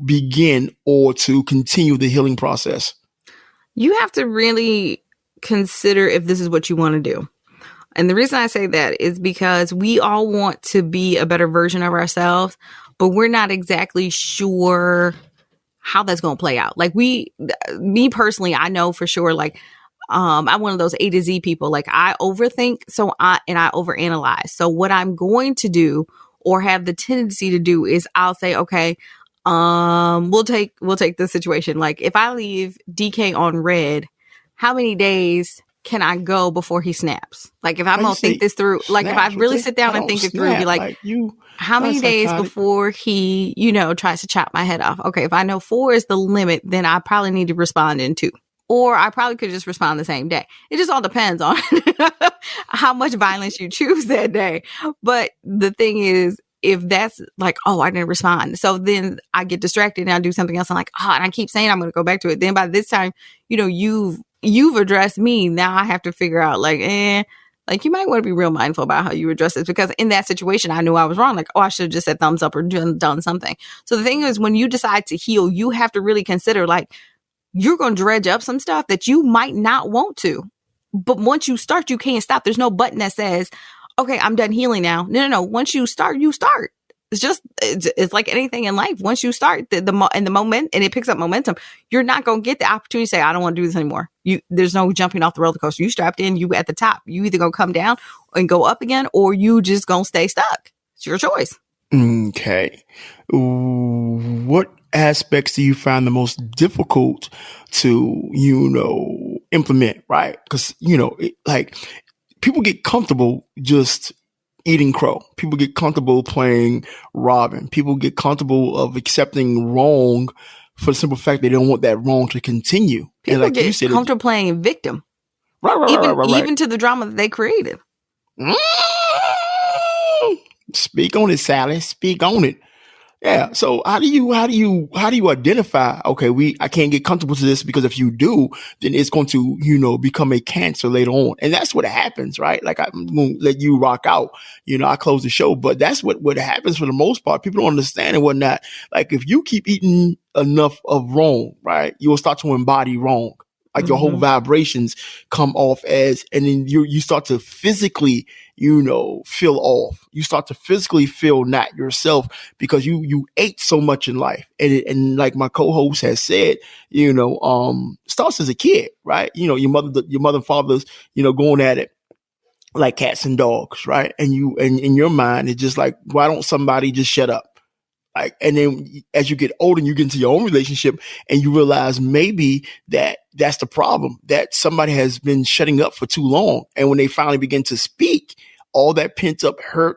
begin or to continue the healing process. You have to really consider if this is what you want to do. And the reason I say that is because we all want to be a better version of ourselves, but we're not exactly sure how that's going to play out. Like me personally, I know for sure, like, I'm one of those A to Z people. Like, I overthink, I overanalyze. So what I'm going to do, or have the tendency to do, is I'll say, okay, we'll take this situation. Like, if I leave DK on red, how many days can I go before he snaps? Like, if I'm going to think this through, like, if I really sit down and think it through, be like how many days before he, tries to chop my head off? Okay, if I know 4 is the limit, then I probably need to respond in 2. Or I probably could just respond the same day. It just all depends on, how much violence you choose that day. But the thing is, if that's like, oh, I didn't respond, so then I get distracted and I do something else. I'm like, oh, and I keep saying I'm going to go back to it. Then by this time, you've addressed me. Now I have to figure out like you might want to be real mindful about how you address this, because in that situation, I knew I was wrong. Like, oh, I should have just said thumbs up or done something. So the thing is, when you decide to heal, you have to really consider, like, you're going to dredge up some stuff that you might not want to. But once you start, you can't stop. There's no button that says, okay, I'm done healing now. No. Once you start, you start. It's like anything in life. Once you start the moment and it picks up momentum, you're not going to get the opportunity to say, I don't want to do this anymore. There's no jumping off the roller coaster. You strapped in, you at the top. You either going to come down and go up again, or you just going to stay stuck. It's your choice. Okay. What aspects do you find the most difficult to, implement, right? Because, like, people get comfortable just eating crow. People get comfortable playing Robin. People get comfortable of accepting wrong for the simple fact they don't want that wrong to continue. People and like get you said, comfortable playing victim. Right. Even to the drama that they created. Speak on it, Sally. Speak on it. Yeah. So how do you identify, okay, I can't get comfortable to this, because if you do, then it's going to, become a cancer later on. And that's what happens, right? Like, I'm going to let you rock out, I close the show, but that's what happens for the most part. People don't understand and whatnot. Like, if you keep eating enough of wrong, right, you'll start to embody wrong. Like, your whole vibrations come off and then you start to physically, feel off. You start to physically feel not yourself, because you ate so much in life. And like my co-host has said, starts as a kid, right? Your mother and father's, going at it like cats and dogs, right? And in your mind, it's just like, why don't somebody just shut up? Like, and then as you get older and you get into your own relationship and you realize maybe that's the problem, that somebody has been shutting up for too long. And when they finally begin to speak, all that pent up hurt,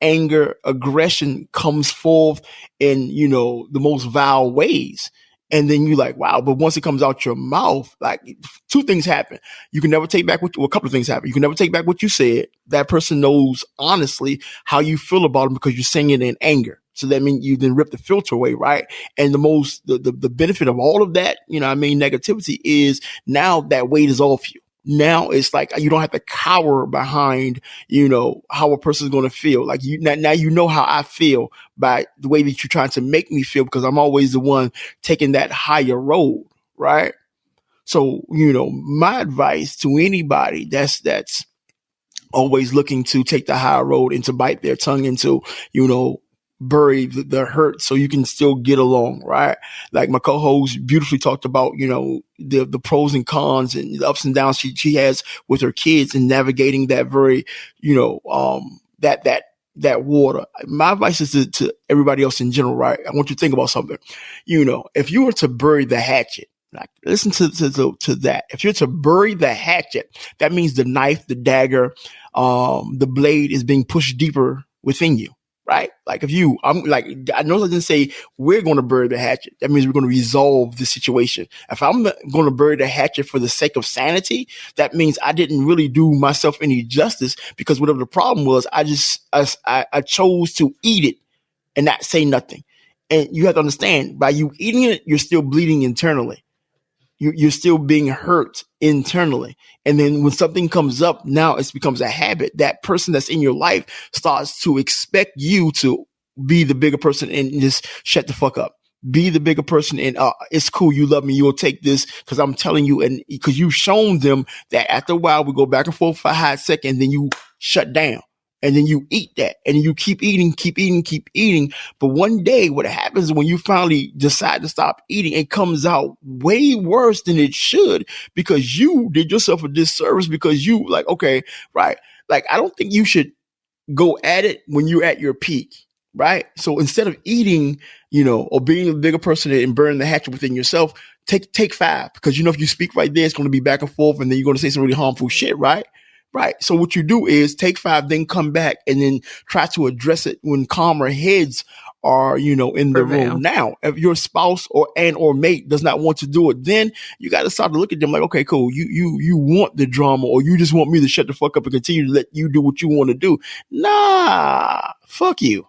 anger, aggression comes forth in, the most vile ways. And then you're like, wow. But once it comes out your mouth, like, two things happen. You can never take back a couple of things happen. You can never take back what you said. That person knows honestly how you feel about them, because you're saying it in anger. So that means you then rip the filter away, right? And the benefit of all of that, negativity is now that weight is off you. Now it's like you don't have to cower behind, how a person is going to feel. Like, now you know how I feel by the way that you're trying to make me feel, because I'm always the one taking that higher road, right? So, my advice to anybody that's always looking to take the higher road and to bite their tongue into, bury the hurt so you can still get along, right? Like my co-host beautifully talked about, the pros and cons and the ups and downs she has with her kids and navigating that very, that water. My advice is to everybody else in general, right? I want you to think about something. If you were to bury the hatchet, like, listen to that. If you're to bury the hatchet, that means the knife, the dagger, the blade is being pushed deeper within you. Right? Like, I know I didn't say we're going to bury the hatchet. That means we're going to resolve the situation. If I'm going to bury the hatchet for the sake of sanity, that means I didn't really do myself any justice, because whatever the problem was, I chose to eat it and not say nothing. And you have to understand, by you eating it, you're still bleeding internally. You're still being hurt internally. And then when something comes up, now it becomes a habit. That person that's in your life starts to expect you to be the bigger person and just shut the fuck up. Be the bigger person and it's cool. You love me. You'll take this because I'm telling you, and because you've shown them that after a while we go back and forth for a hot second, and then you shut down. And then you eat that and you keep eating. But one day what happens when you finally decide to stop eating, it comes out way worse than it should, because you did yourself a disservice, because you like, okay, right. Like, I don't think you should go at it when you're at your peak. Right. So instead of eating, or being a bigger person and burning the hatchet within yourself, take 5, because, if you speak right there, it's going to be back and forth. And then you're going to say some really harmful shit. Right. Right. So what you do is take 5, then come back and then try to address it when calmer heads are, you know, in the Prevail. room. Now, if your spouse or mate does not want to do it, then you got to start to look at them like, okay, cool. You want the drama, or you just want me to shut the fuck up and continue to let you do what you want to do. Nah, fuck you.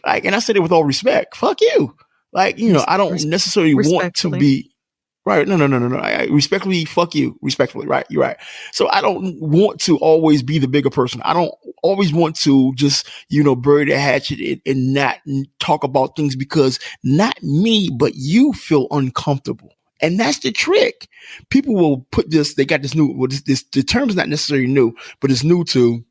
Like, and I said it with all respect. Fuck you. Like, you know, I don't necessarily want to be right. No. I respectfully, fuck you. Respectfully, right? You're right. So I don't want to always be the bigger person. I don't always want to just, you know, bury the hatchet and not talk about things because not me, but you feel uncomfortable. And that's the trick. People will put this, they got this new, well, the term is not necessarily new, but it's new to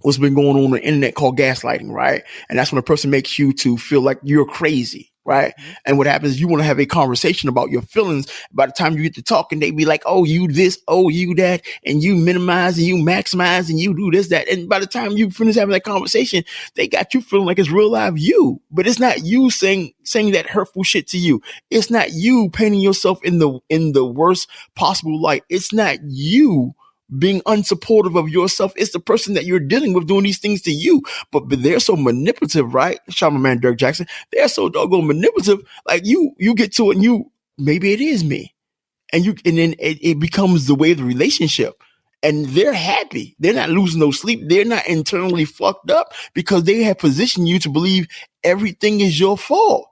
what's been going on the internet called gaslighting, right? And that's when a person makes you to feel like you're crazy, right? And what happens is you want to have a conversation about your feelings. By the time you get to talking, they be like, oh, you this, oh, you that, and you minimize and you maximize and you do this, that. And by the time you finish having that conversation, they got you feeling like it's real life you. But it's not you saying that hurtful shit to you. It's not you painting yourself in the worst possible light. It's not you being unsupportive of yourself. It's the person that you're dealing with doing these things to you. But they're so manipulative, right? Shout out my man Dirk Jackson. They're so doggone manipulative. Like you get to it and maybe it is me. And then it becomes the way of the relationship. And they're happy. They're not losing no sleep. They're not internally fucked up because they have positioned you to believe everything is your fault.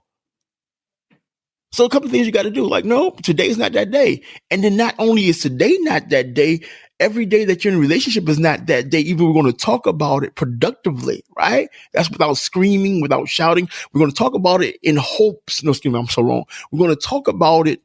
So a couple of things you got to do, like, no, today's not that day. And then not only is today not that day, every day that you're in a relationship is not that day. Even we're going to talk about it productively, right? That's without screaming, without shouting. We're going to talk about it in hopes. No, excuse me, I'm so wrong. We're going to talk about it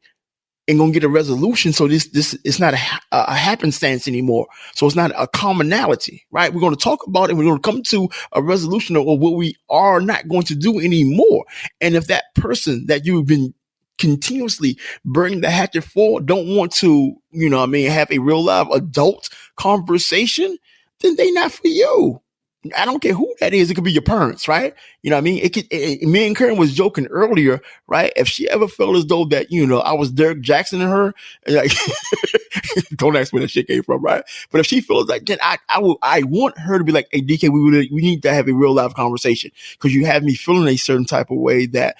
and going to get a resolution. So this it's not a happenstance anymore. So it's not a commonality, right? We're going to talk about it. We're going to come to a resolution of what we are not going to do anymore. And if that person that you've been continuously burning the hatchet for don't want to, you know what I mean, have a real live adult conversation, then they not for you. I don't care who that is. It could be your parents, right? You know what I mean? Me and Karen was joking earlier, right? If she ever felt as though that, you know, I was Derek Jackson in her, like, don't ask where that shit came from, right? But if she feels like, then I want her to be like, hey, DK, we need to have a real live conversation because you have me feeling a certain type of way that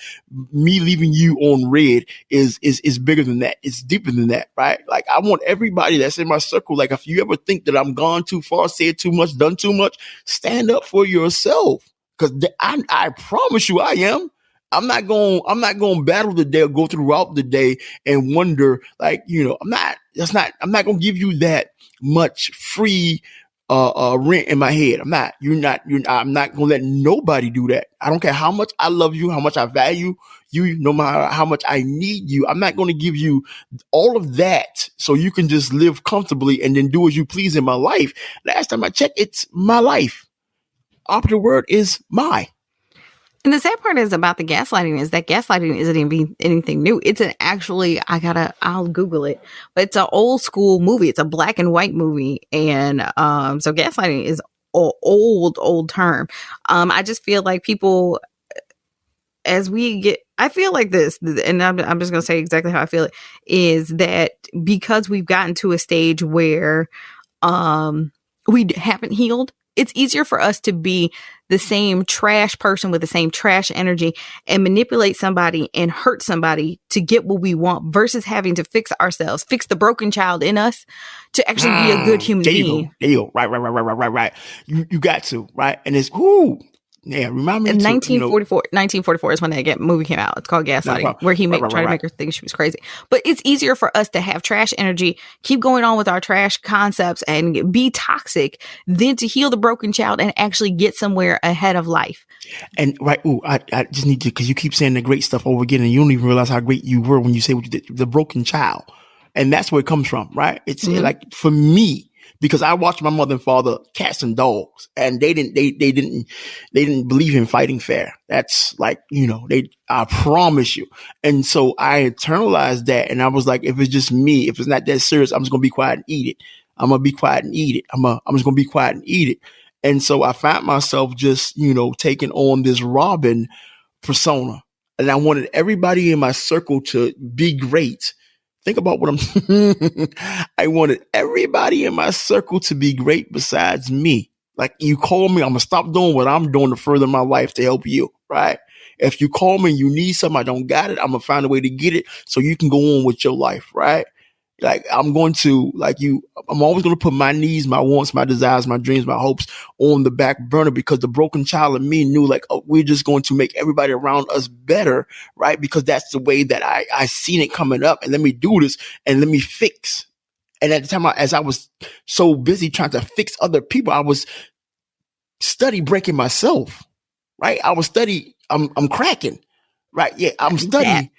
me leaving you on red is bigger than that. It's deeper than that, right? Like, I want everybody that's in my circle, like, if you ever think that I'm gone too far, said too much, done too much, stand up for yourself. Because I promise you I am. I'm not going to battle the day or go throughout the day and wonder, like, you know, I'm not going to give you that much free rent in my head. I'm not going to let nobody do that. I don't care how much I love you, how much I value you, no matter how much I need you. I'm not going to give you all of that so you can just live comfortably and then do as you please in my life. Last time I checked, it's my life. Opposite word is my. And the sad part is about the gaslighting is that gaslighting isn't even anything new. It's I'll Google it, but it's an old school movie. It's a black and white movie. And, so gaslighting is an old term. I just feel like people, I feel like this, and I'm just going to say exactly how I feel it, is that because we've gotten to a stage where, we haven't healed, it's easier for us to be the same trash person with the same trash energy and manipulate somebody and hurt somebody to get what we want versus having to fix ourselves, fix the broken child in us to actually be a good human being. There you go. Right. You got to, right? And it's, yeah, remind me. In 1944 is when that movie came out. It's called Gaslighting, where he tried to make her think she was crazy. But it's easier for us to have trash energy, keep going on with our trash concepts and be toxic than to heal the broken child and actually get somewhere ahead of life. And right, I just need to, because you keep saying the great stuff over again and you don't even realize how great you were when you say what you did, the broken child. And that's where it comes from, right? It's like, for me, because I watched my mother and father cats and dogs, and they didn't believe in fighting fair. That's like, you know, I promise you. And so I internalized that, and I was like, if it's just me, if it's not that serious, I'm just gonna be quiet and eat it. I'm gonna be quiet and eat it. I'm just gonna be quiet and eat it. And so I found myself just, you know, taking on this Robin persona, and I wanted everybody in my circle to be great. Think about what I wanted everybody in my circle to be great besides me. Like, you call me, I'm going to stop doing what I'm doing to further my life to help you, right? If you call me and you need something, I don't got it, I'm gonna find a way to get it so you can go on with your life, right? Like I'm always going to put my needs, my wants, my desires, my dreams, my hopes on the back burner, because the broken child of me knew like, oh, we're just going to make everybody around us better, right? Because that's the way that I seen it coming up, and let me do this and let me fix. And at the time, as I was so busy trying to fix other people, I was study breaking myself, right? I was I'm cracking, right? Yeah, I'm studying.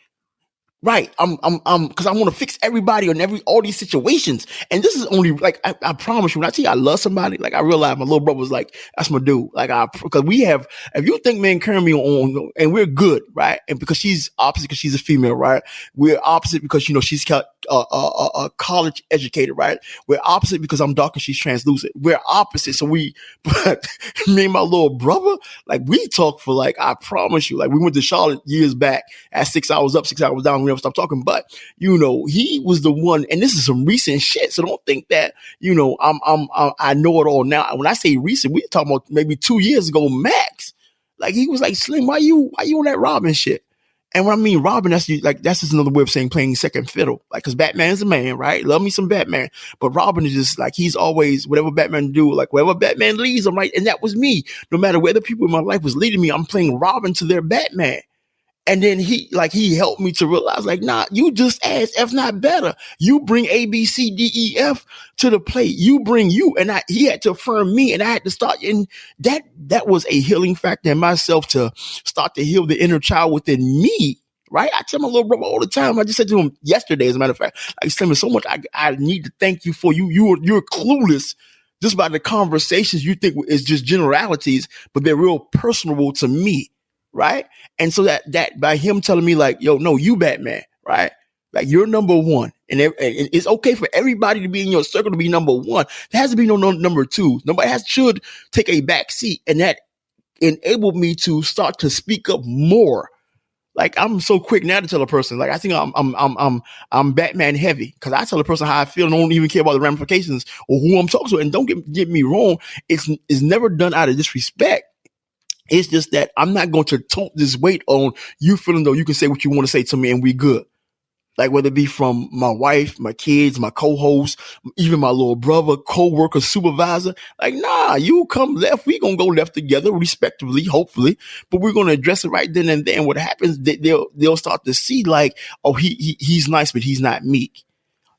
Right. Cause I want to fix everybody on all these situations. And this is only like, I promise you, when I tell you I love somebody, like I realize my little brother was like, that's my dude. Like cause if you think man carrying me on and we're good, right? And because she's opposite, because she's a female, right? We're opposite because, she's a college educated, right? We're opposite because I'm dark and she's translucent. We're opposite. So but me and my little brother, like we talk for like, I promise you, like we went to Charlotte years back at 6 hours up, 6 hours down. We never stopped talking, but he was the one, and this is some recent shit. So don't think that, I know it all now. When I say recent, we're talking about maybe 2 years ago, max. Like he was like, Slim, why you on that Robin shit? And when I mean Robin, that's just another way of saying playing second fiddle. Like, cause Batman is a man, right? Love me some Batman. But Robin is just like, he's always, whatever Batman do, like wherever Batman leads, I'm right. And that was me. No matter where the people in my life was leading me, I'm playing Robin to their Batman. And then he helped me to realize, like, nah, you just as, if not better. You bring A, B, C, D, E, F to the plate. You bring you. And he had to affirm me, and I had to start. And that was a healing factor in myself to start to heal the inner child within me. Right? I tell my little brother all the time. I just said to him yesterday, as a matter of fact, like, Slim, so much I need to thank you for. You're clueless just by the conversations you think is just generalities, but they're real personable to me. Right. And so that by him telling me like, yo, no, you Batman, right? Like you're number one, and it's okay for everybody to be in your circle to be number one. There has to be no number two. Nobody should take a back seat. And that enabled me to start to speak up more. Like I'm so quick now to tell a person, like I think I'm Batman heavy, because I tell a person how I feel and don't even care about the ramifications or who I'm talking to. And don't get me wrong, it's never done out of disrespect. It's just that I'm not going to tote this weight on you feeling though you can say what you want to say to me and we good. Like whether it be from my wife, my kids, my co-host, even my little brother, co-worker, supervisor. Like, nah, you come left, we gonna go left together, respectively, hopefully. But we're gonna address it right then and there. And what happens, they'll start to see like, oh, he's nice, but he's not meek.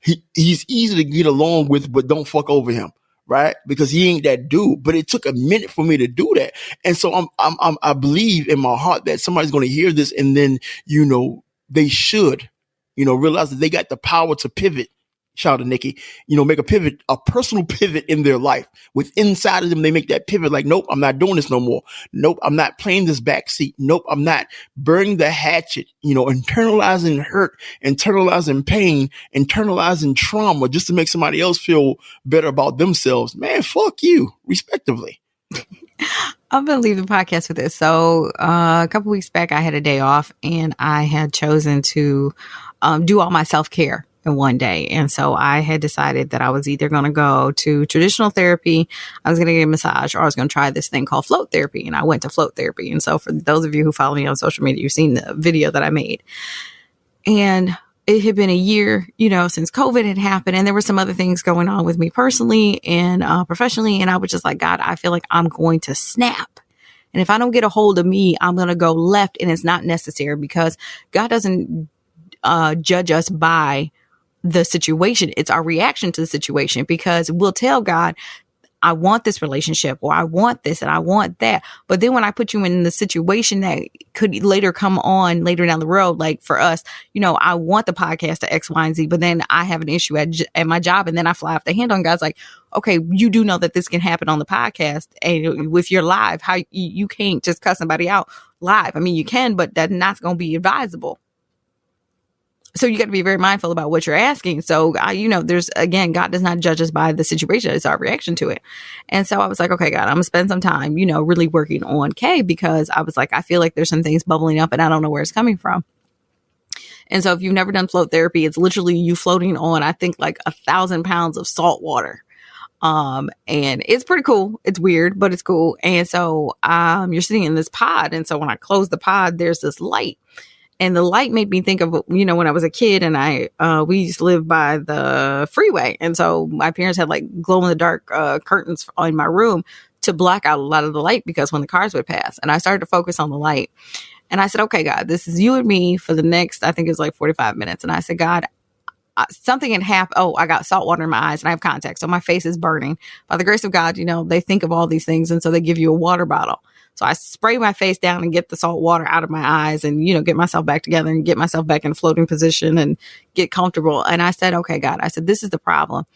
He's easy to get along with, but don't fuck over him. Right? Because he ain't that dude, but it took a minute for me to do that. And so I believe in my heart that somebody's going to hear this, and then, they should, realize that they got the power to pivot. Shout out to Nikki, make a personal pivot in their life. With inside of them, they make that pivot like, nope, I'm not doing this no more. Nope, I'm not playing this backseat. Nope, I'm not burning the hatchet, internalizing hurt, internalizing pain, internalizing trauma just to make somebody else feel better about themselves. Man, fuck you, respectively. I'm going to leave the podcast with this. So a couple weeks back, I had a day off, and I had chosen to do all my self-care in one day. And so I had decided that I was either going to go to traditional therapy, I was going to get a massage, or I was going to try this thing called float therapy. And I went to float therapy. And so for those of you who follow me on social media, you've seen the video that I made. And it had been a year, since COVID had happened, and there were some other things going on with me personally and professionally. And I was just like, God, I feel like I'm going to snap. And if I don't get a hold of me, I'm going to go left, and it's not necessary, because God doesn't judge us by the situation. It's our reaction to the situation, because we'll tell God, I want this relationship, or I want this and I want that. But then when I put you in the situation that could later come on later down the road, like for us, I want the podcast to X, Y, and Z, but then I have an issue at my job, and then I fly off the handle, and God's like, okay, you do know that this can happen on the podcast, and with your live, how you can't just cuss somebody out live. I mean, you can, but that's not going to be advisable. So you got to be very mindful about what you're asking. So, there's, again, God does not judge us by the situation. It's our reaction to it. And so I was like, okay, God, I'm going to spend some time, really working on Kay, because I was like, I feel like there's some things bubbling up and I don't know where it's coming from. And so if you've never done float therapy, it's literally you floating on, I think, like 1,000 pounds of salt water. And it's pretty cool. It's weird, but it's cool. And so, you're sitting in this pod. And so when I close the pod, there's this light. And the light made me think of, when I was a kid and we used to live by the freeway. And so my parents had like glow in the dark curtains in my room to block out a lot of the light because when the cars would pass. And I started to focus on the light. And I said, okay, God, this is you and me for the next, I think it was like 45 minutes. And I said, God, something had happened. Oh, I got salt water in my eyes and I have contacts. So my face is burning. By the grace of God, they think of all these things. And so they give you a water bottle. So I spray my face down and get the salt water out of my eyes and, get myself back together and get myself back in a floating position and get comfortable. And I said, okay, God, I said, this is the problem.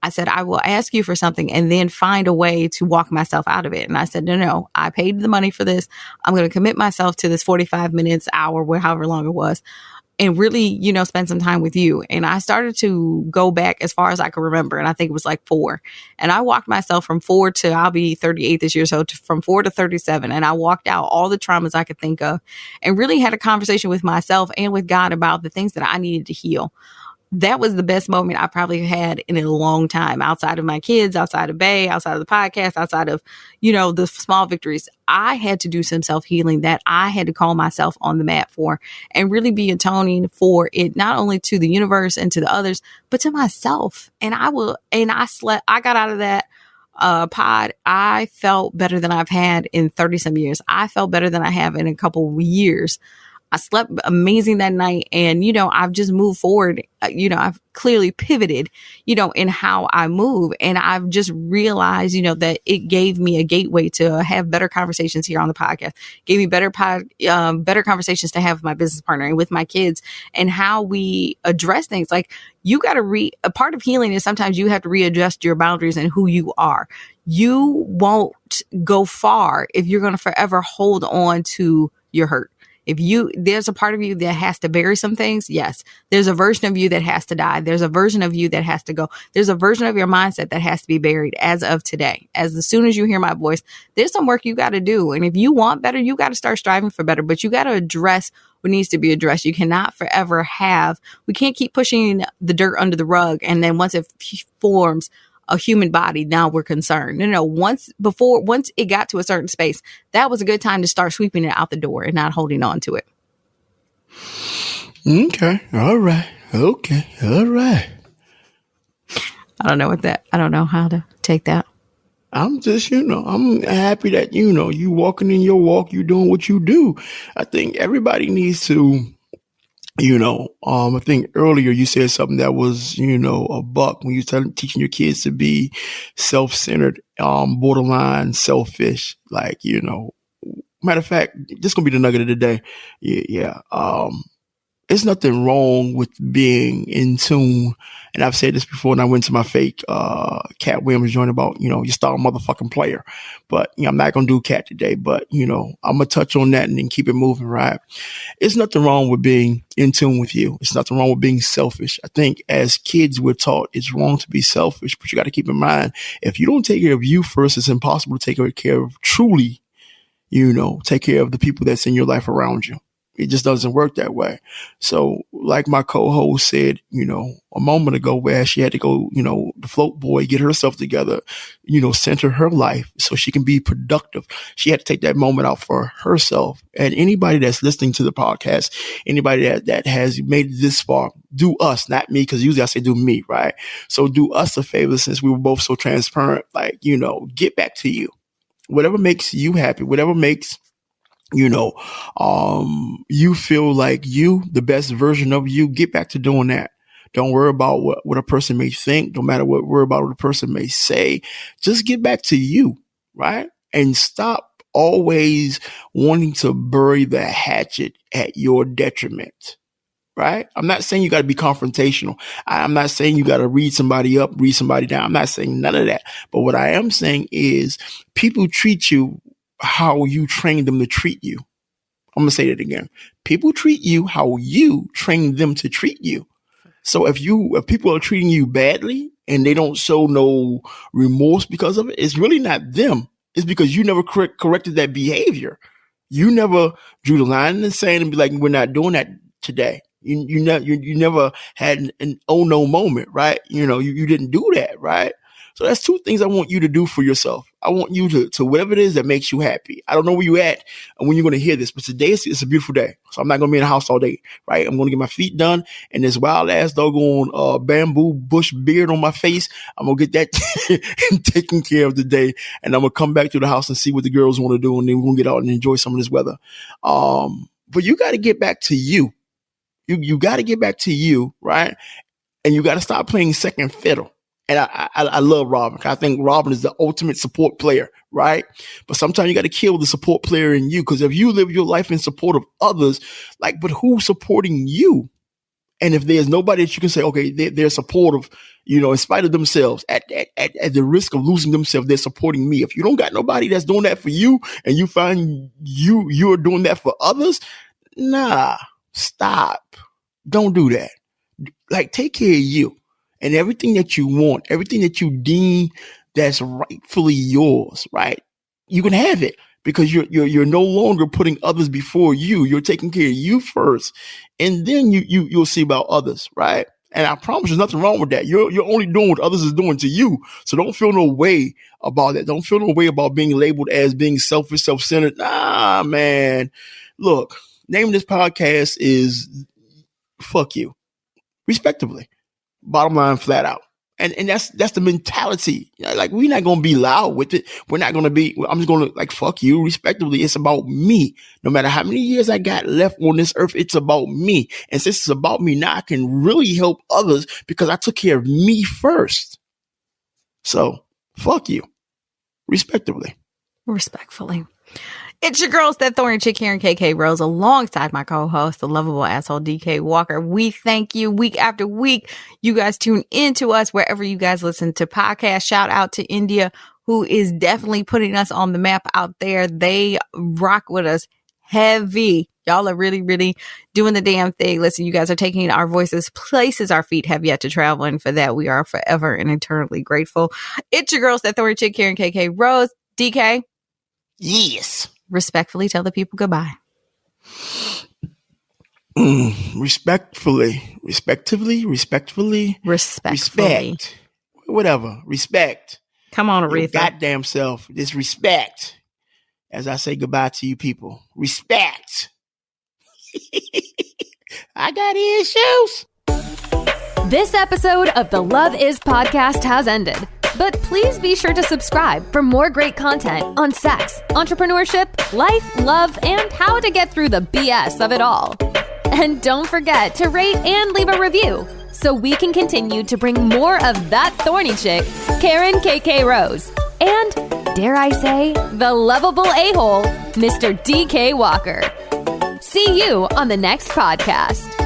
I said, I will ask you for something and then find a way to walk myself out of it. And I said, no, I paid the money for this. I'm going to commit myself to this 45 minutes, hour, however long it was. And really, spend some time with you. And I started to go back as far as I could remember. And I think it was like 4. And I walked myself from 4 to, I'll be 38 this year. So from 4 to 37. And I walked out all the traumas I could think of and really had a conversation with myself and with God about the things that I needed to heal. That was the best moment I probably had in a long time, outside of my kids, outside of Bay, outside of the podcast, outside of, the small victories. I had to do some self-healing that I had to call myself on the mat for and really be atoning for it, not only to the universe and to the others, but to myself. And I got out of that pod. I felt better than I've had in 30 some years. I felt better than I have in a couple of years. I slept amazing that night. And, I've just moved forward. I've clearly pivoted, in how I move. And I've just realized, that it gave me a gateway to have better conversations here on the podcast, gave me better conversations to have with my business partner and with my kids and how we address things. Like you got to a part of healing is sometimes you have to readjust your boundaries and who you are. You won't go far if you're going to forever hold on to your hurt. There's a part of you that has to bury some things. Yes. There's a version of you that has to die. There's a version of you that has to go. There's a version of your mindset that has to be buried as of today. As soon as you hear my voice, there's some work you got to do. And if you want better, you got to start striving for better, but you got to address what needs to be addressed. You cannot forever we can't keep pushing the dirt under the rug. And then once it forms a human body, now we're concerned. No. Once it got to a certain space, that was a good time to start sweeping it out the door and not holding on to it. Okay. All right. Okay. All right. I don't know how to take that. I'm just, I'm happy that, you walking in your walk, you doing what you do. I think everybody needs to, I think earlier you said something that was, a buck when you were teaching your kids to be self-centered, borderline selfish, like, matter of fact, this gonna be the nugget of the day. Yeah. There's nothing wrong with being in tune. And I've said this before, and I went to my fake Cat Williams joint about, you star a motherfucking player. But I'm not going to do Cat today, but, I'm going to touch on that and then keep it moving, right? It's nothing wrong with being in tune with you. It's nothing wrong with being selfish. I think as kids, we're taught it's wrong to be selfish, but you got to keep in mind, if you don't take care of you first, it's impossible to take care of truly, take care of the people that's in your life around you. It just doesn't work that way. So like my co-host said, a moment ago where she had to go, the float boy, get herself together, center her life so she can be productive. She had to take that moment out for herself. And anybody that's listening to the podcast, anybody that has made it this far, do us, not me, because usually I say do me, right? So do us a favor since we were both so transparent, like, get back to you. Whatever makes you happy, whatever makes you feel like the best version of you, get back to doing that. Don't worry about what a person may think. No matter worry about what a person may say. Just get back to you, right? And stop always wanting to bury the hatchet at your detriment, right? I'm not saying you got to be confrontational. I'm not saying you got to read somebody up, read somebody down. I'm not saying none of that. But what I am saying is people treat you how you train them to treat you. I'm going to say that again. People treat you how you train them to treat you. So if people are treating you badly and they don't show no remorse because of it, it's really not them. It's because you never corrected that behavior. You never drew the line in the sand and be like, we're not doing that today. You never had an oh no moment, right? You didn't do that, right? So that's two things I want you to do for yourself. I want you to whatever it is that makes you happy. I don't know where you at and when you're going to hear this, but today it's a beautiful day. So I'm not going to be in the house all day, right? I'm going to get my feet done and this wild ass doggone bamboo bush beard on my face. I'm going to get that taken care of today. And I'm going to come back to the house and see what the girls want to do. And then we're going to get out and enjoy some of this weather. But you got to get back to you. You got to get back to you, right? And you got to stop playing second fiddle. And I love Robin. I think Robin is the ultimate support player, right? But sometimes you got to kill the support player in you, because if you live your life in support of others, like, but who's supporting you? And if there's nobody that you can say, okay, they're supportive, in spite of themselves, at the risk of losing themselves, they're supporting me. If you don't got nobody that's doing that for you, and you find you're doing that for others, nah, stop. Don't do that. Like, take care of you. And everything that you want, everything that you deem that's rightfully yours, right? You can have it, because you're no longer putting others before you. You're taking care of you first, and then you'll see about others, right? And I promise there's nothing wrong with that. You're only doing what others is doing to you. So don't feel no way about that. Don't feel no way about being labeled as being selfish, self-centered. Nah, man. Look, name of this podcast is Fuck You, respectively. Bottom line, flat out. And that's the mentality. Like, we're not going to be loud with it. We're not going to be, I'm just going to, like, fuck you, respectively. It's about me. No matter how many years I got left on this earth, it's about me. And since it's about me, now I can really help others because I took care of me first. So, fuck you, respectively. Respectfully. It's your girls, that Thorny Chick here, and KK Rose, alongside my co-host, the lovable asshole DK Walker. We thank you week after week. You guys tune into us wherever you guys listen to podcasts. Shout out to India, who is definitely putting us on the map out there. They rock with us heavy. Y'all are really, really doing the damn thing. Listen, you guys are taking our voices places our feet have yet to travel, and for that, we are forever and eternally grateful. It's your girls, that Thorny Chick here, and KK Rose. DK? Yes. Respectfully tell the people goodbye. Respectfully. Respect. Whatever. Respect. Come on, Aretha. Your goddamn self. Just respect. As I say goodbye to you people. Respect. I got issues. This episode of the Love Is podcast has ended. But please be sure to subscribe for more great content on sex, entrepreneurship, life, love, and how to get through the BS of it all. And don't forget to rate and leave a review so we can continue to bring more of that Thorny Chick, Karen KK Rose, and, dare I say, the lovable a-hole, Mr. DK Walker. See you on the next podcast.